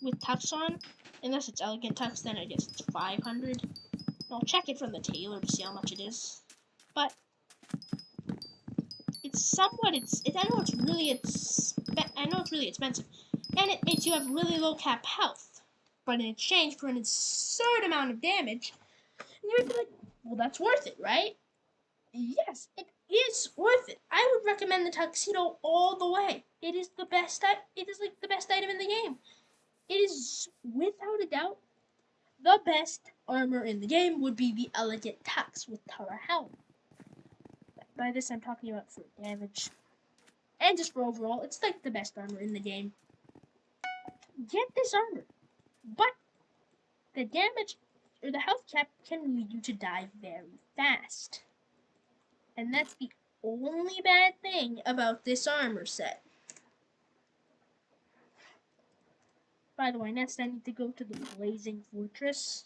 with Tux on. Unless it's Elegant Tux, then I guess it's 500. I'll check it from the tailor to see how much it is. But it's somewhat, I know it's really expensive. And it makes you have really low cap health. But in exchange for an absurd amount of damage, and you might be like, well, that's worth it, right? Yes, it is worth it. I would recommend the Tuxedo all the way. It is the best. It is like the best item in the game. It is without a doubt the best armor in the game. Would be the Elegant Tux with Tara Helm. By this, I'm talking about for damage and just for overall. It's like the best armor in the game. Get this armor, but the damage or the health cap can lead you to die very fast. And that's the only bad thing about this armor set. By the way, next I need to go to the Blazing Fortress.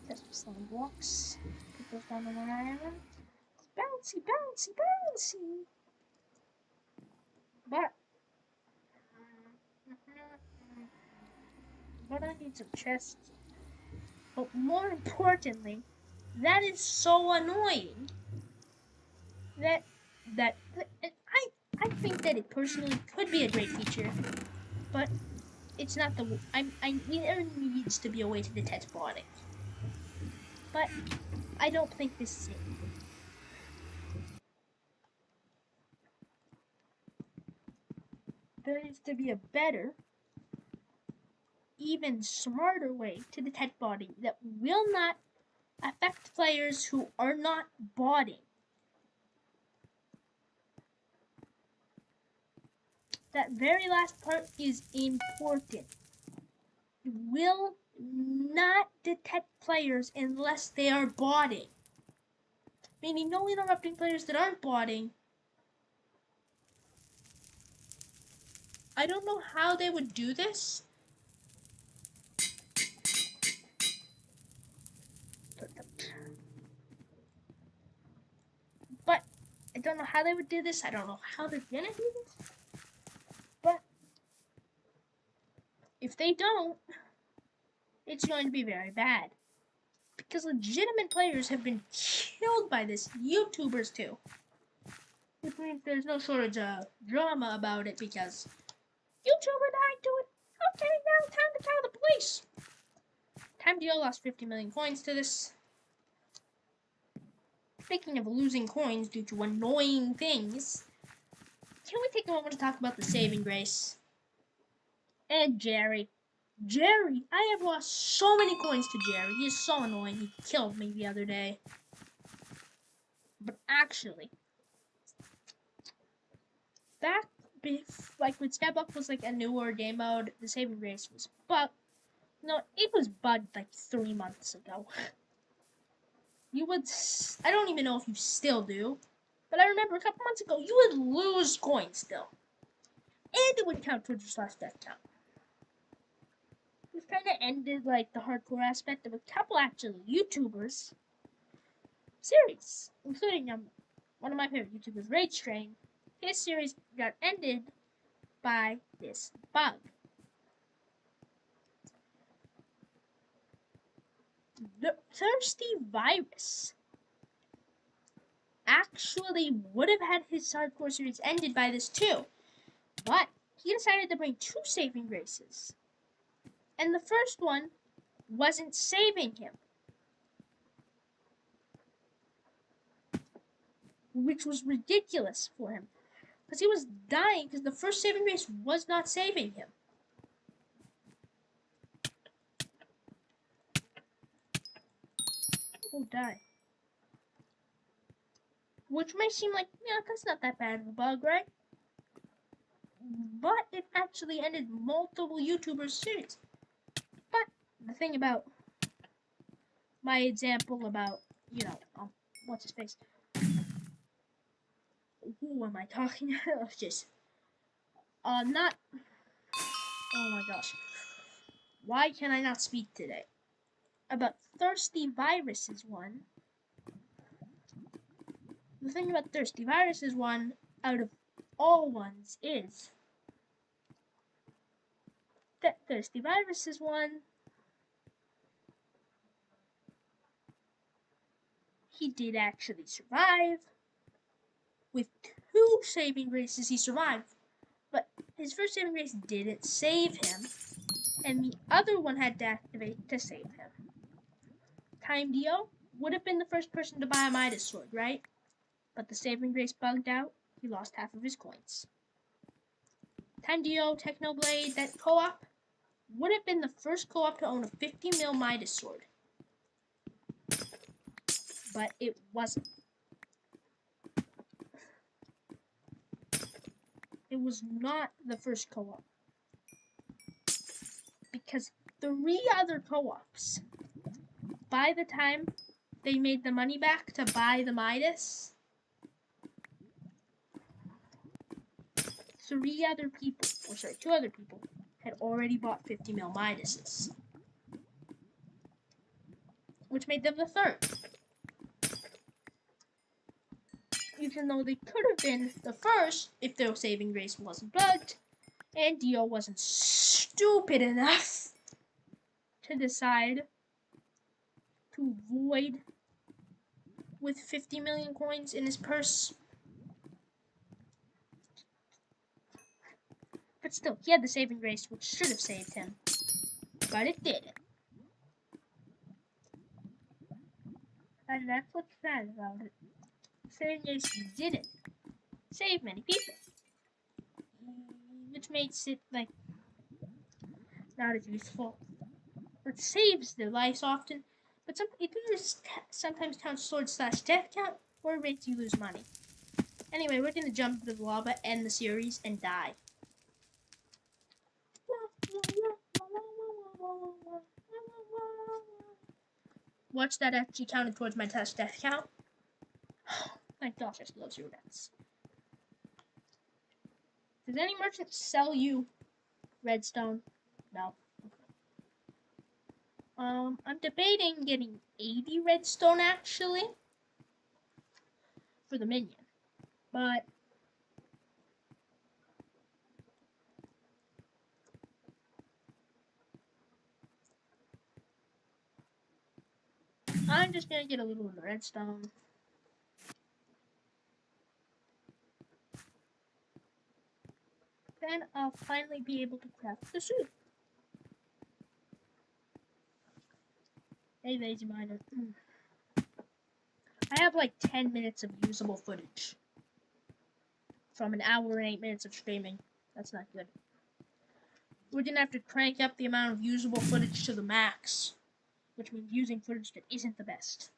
Test some slime blocks. Put those down on an island. It's bouncy, bouncy, bouncy. But I need some chests. But more importantly, that is so annoying that I think that it personally could be a great feature, but it's not the there needs to be a way to detect botting. But I don't think this is it. there needs to be a better, even smarter way to detect botting that will not affect players who are not botting. That very last part is important. It will not detect players unless they are botting. Meaning no interrupting players that aren't botting. I don't know how they would do this. But I don't know how they would do this. I don't know how they're gonna do this. But if they don't, it's going to be very bad. Because legitimate players have been killed by this. YouTubers too. Which means there's no sort of drama about it because YouTuber died to it. Okay, now time to call the police. Time Deal lost 50 million coins to this. Speaking of losing coins due to annoying things, can we take a moment to talk about the saving grace? And Jerry. Jerry, I have lost so many coins to Jerry. He is so annoying. He killed me the other day. But actually, back like when skyblock was like a newer game mode, the saving grace was bugged. No, it was bugged like 3 months ago. You would, I don't even know if you still do, but I remember a couple months ago, you would lose coins still. And it would count towards your slash death count. This kind of ended like the hardcore aspect of a couple actually YouTubers series, including one of my favorite YouTubers, Rage Train. His series got ended by this bug. The Thirsty Virus actually would have had his hardcore series ended by this too, but he decided to bring 2 saving graces. And the first one wasn't saving him, which was ridiculous for him, because he was dying because the first saving grace was not saving him. Oh, die. Which may seem like, yeah, that's not that bad of a bug, right? But it actually ended multiple YouTubers' series. But the thing about my example about, what's his face? Who am I talking about? Just, not, oh my gosh. Why can I not speak today? About Thirsty Virus's one. The thing about Thirsty Virus's one, out of all ones, is that Thirsty Virus's one, he did actually survive. With 2 saving graces, he survived. But his first saving grace didn't save him, and the other one had to activate to save him. Time Dio would have been the first person to buy a Midas sword, right? But the saving grace bugged out. He lost half of his coins. Time Dio, Technoblade, that co-op would have been the first co-op to own a 50 mil Midas sword. But it wasn't. It was not the first co-op. Because 3 other co-ops, by the time they made the money back to buy the Midas, 2 other people had already bought 50 mil Midases. Which made them the third. Even though they could have been the first if their saving grace wasn't bugged, and Dio wasn't stupid enough to decide to void with 50 million coins in his purse. But still, he had the saving grace, which should have saved him. But it didn't. And that's what's sad about it. The saving grace didn't save many people. which makes it like not as useful. It saves their lives often, but it does sometimes count sword/death count, or it makes you lose money. Anyway, we're gonna jump into the lava, end the series, and die. Watch that actually counted towards my death count. Thank gosh, I still have 0 deaths. Does any merchant sell you redstone? No. I'm debating getting 80 redstone actually for the minion, but I'm just gonna get a little bit of redstone. Then I'll finally be able to craft the suit. Hey, lazy miner. I have like 10 minutes of usable footage from an hour and 8 minutes of streaming. That's not good. We're gonna have to crank up the amount of usable footage to the max, which means using footage that isn't the best.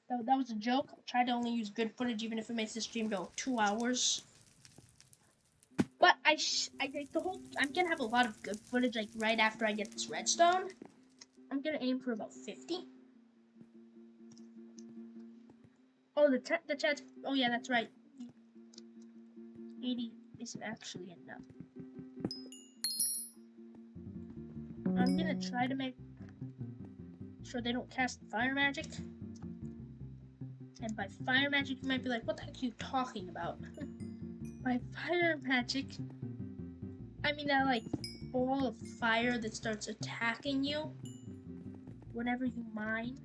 That was a joke. I'll try to only use good footage, even if it makes the stream go 2 hours. But I think I'm gonna have a lot of good footage like right after I get this redstone. I'm gonna aim for about 50. Oh, the chat. Oh yeah, that's right. 80 isn't actually enough. I'm gonna try to make sure they don't cast fire magic. And by fire magic, you might be like, what the heck are you talking about? By fire magic, I mean that like ball of fire that starts attacking you whenever you mine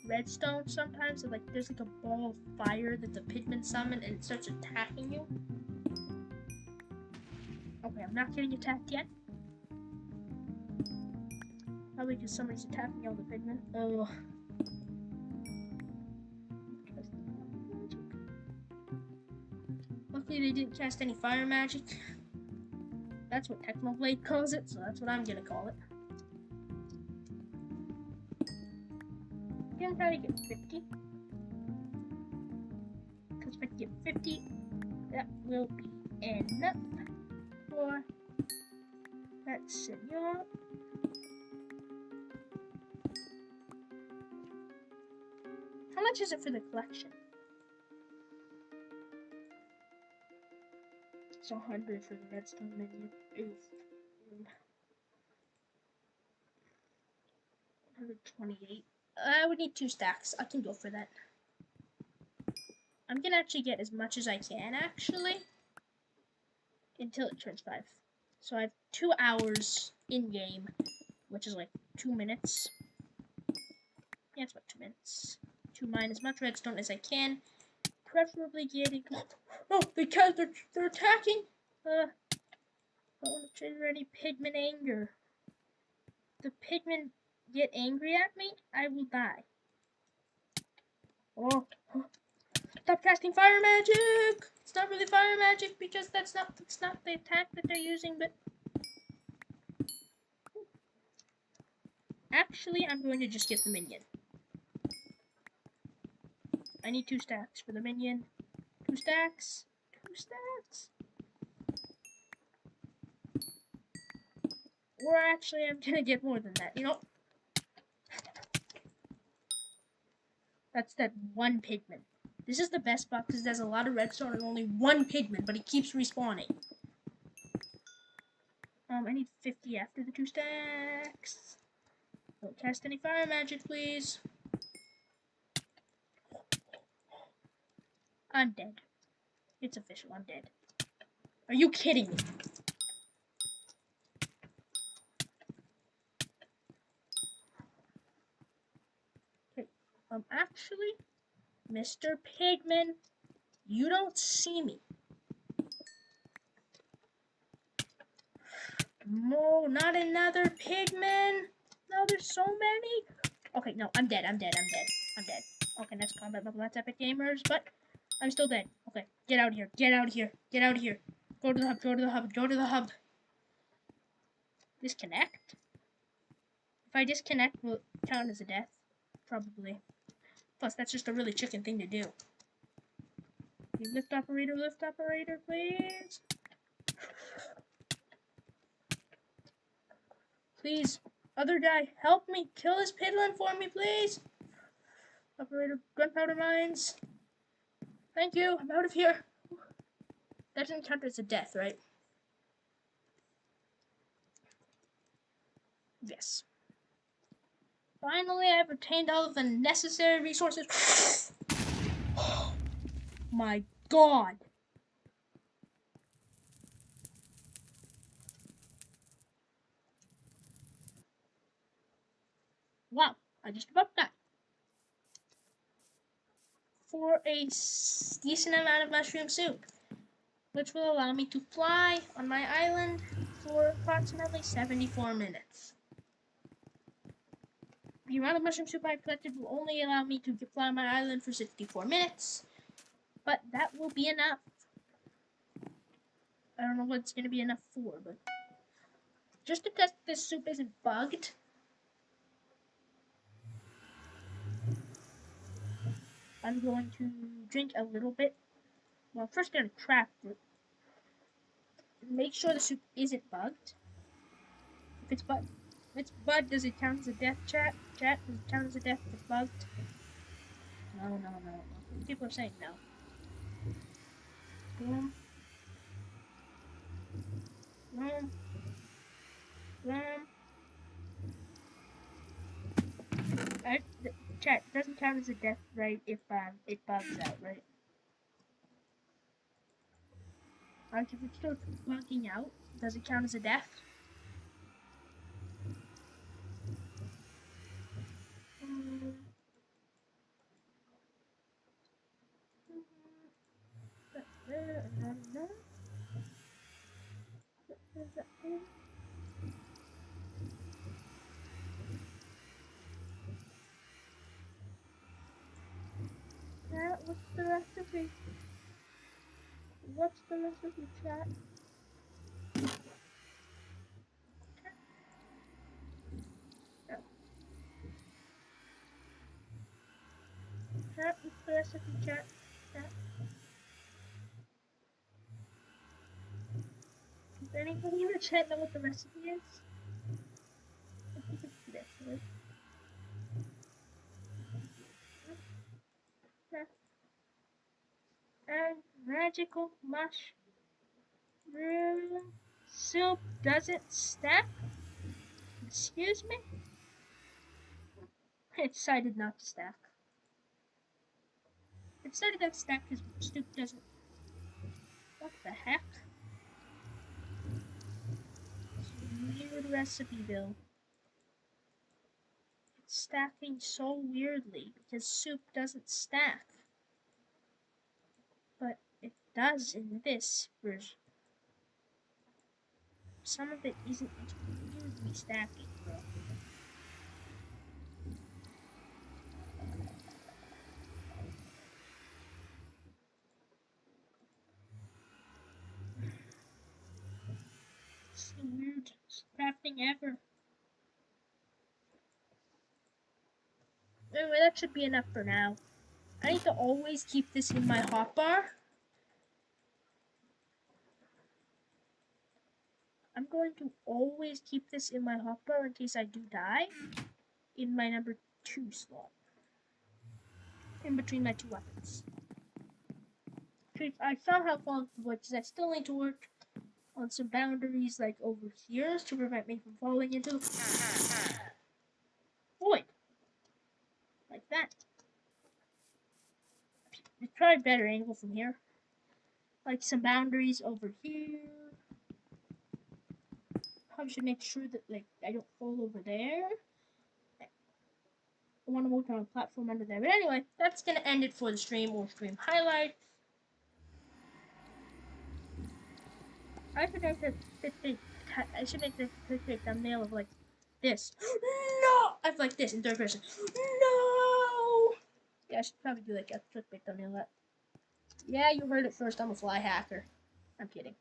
redstone sometimes. Like there's like a ball of fire that the pigmen summon and it starts attacking you. Okay, I'm not getting attacked yet. Probably because somebody's attacking all the pigmen. Oh. Luckily they didn't cast any fire magic. That's what Technoblade calls it, so that's what I'm gonna call it. I'm gonna try to get 50. Because if I can get 50, that will be enough for that senor. How much is it for the collection? It's 100 for the redstone menu. Oof. 128. I would need 2 stacks. I can go for that. I'm gonna actually get as much as I can, actually, until it turns 5. So I have 2 hours in-game, which is like 2 minutes. Yeah, it's about 2 minutes. To mine as much redstone as I can, preferably getting... Oh, because they're attacking! I don't want to trigger any pigmen anger. If the pigmen get angry at me, I will die. Oh, stop casting fire magic! It's not really fire magic because that's not the attack that they're using, but actually I'm going to just get the minion. I need 2 stacks for the minion. 2 stacks. 2 stacks. Or actually I'm gonna get more than that, you know? That's that 1 pigment. This is the best spot because there's a lot of redstone and only 1 pigment, but he keeps respawning. I need 50 after the 2 stacks. Don't cast any fire magic, please. I'm dead. It's official, I'm dead. Are you kidding me? Okay, actually, Mr. Pigman, you don't see me. No, not another pigman. No, there's so many. Okay, no, I'm dead. Okay, next combat level. That's Epic Gamers, but I'm still dead. Okay, get out of here. Get out of here. Get out of here. Go to the hub. Go to the hub. Go to the hub. Disconnect? If I disconnect, will it count as a death? Probably. Plus, that's just a really chicken thing to do. Lift operator, please. Please, other guy, help me. Kill this piglin for me, please. Operator, gunpowder mines. Thank you. I'm out of here. That doesn't count as a death, right? Yes. Finally, I've obtained all of the necessary resources. Oh my god. Wow, I just about died. For a decent amount of mushroom soup, which will allow me to fly on my island for approximately 74 minutes. The amount of mushroom soup I've collected will only allow me to fly on my island for 64 minutes, but that will be enough. I don't know what it's going to be enough for, but just to test this soup isn't bugged, I'm going to drink a little bit. Well, I'm first going to craft it. Make sure the soup isn't bugged. If it's bugged, does it count as a death, chat? Chat, does it count as a death if it's bugged? No. People are saying no. Boom. Boom. Boom. Chat, it doesn't count as a death, right, if it bugs out, right? Like, if it's still bugging out, does it count as a death? What's the recipe? What's the recipe, chat? Chat, what's the recipe, chat? Does anybody in the chat know what the recipe is? I think it's this, right? And magical mushroom soup doesn't stack? Excuse me? I decided not to stack. I decided not to stack because soup doesn't. What the heck? Weird recipe, Bill. It's stacking so weirdly because soup doesn't stack. But it does in this version. Some of it isn't weirdly stacking, bro. It's the weirdest crafting ever. Anyway, that should be enough for now. I need to always keep this in my hotbar. I'm going to always keep this in my hotbar in case I do die. In my number 2 slot. In between my 2 weapons. I somehow fall into the void because I still need to work on some boundaries like over here to prevent me from falling into the void. Like that. Let's try a better angle from here. Like some boundaries over here. Probably should make sure that like I don't fall over there. I want to work on a platform under there. But anyway, that's gonna end it for the stream or stream highlight. I should make the clickbait thumbnail of like this. No! I've like this in third person. No! Yeah, I should probably do like a clickbait thumbnail of that. Yeah, you heard it first. I'm a fly hacker. I'm kidding.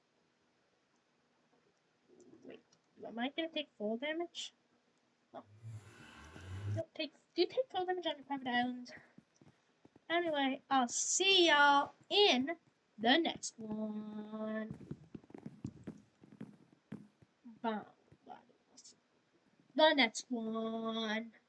Wait, am I gonna take full damage? No. Do you take full damage on your private island? Anyway, I'll see y'all in the next one. Bye. The next one.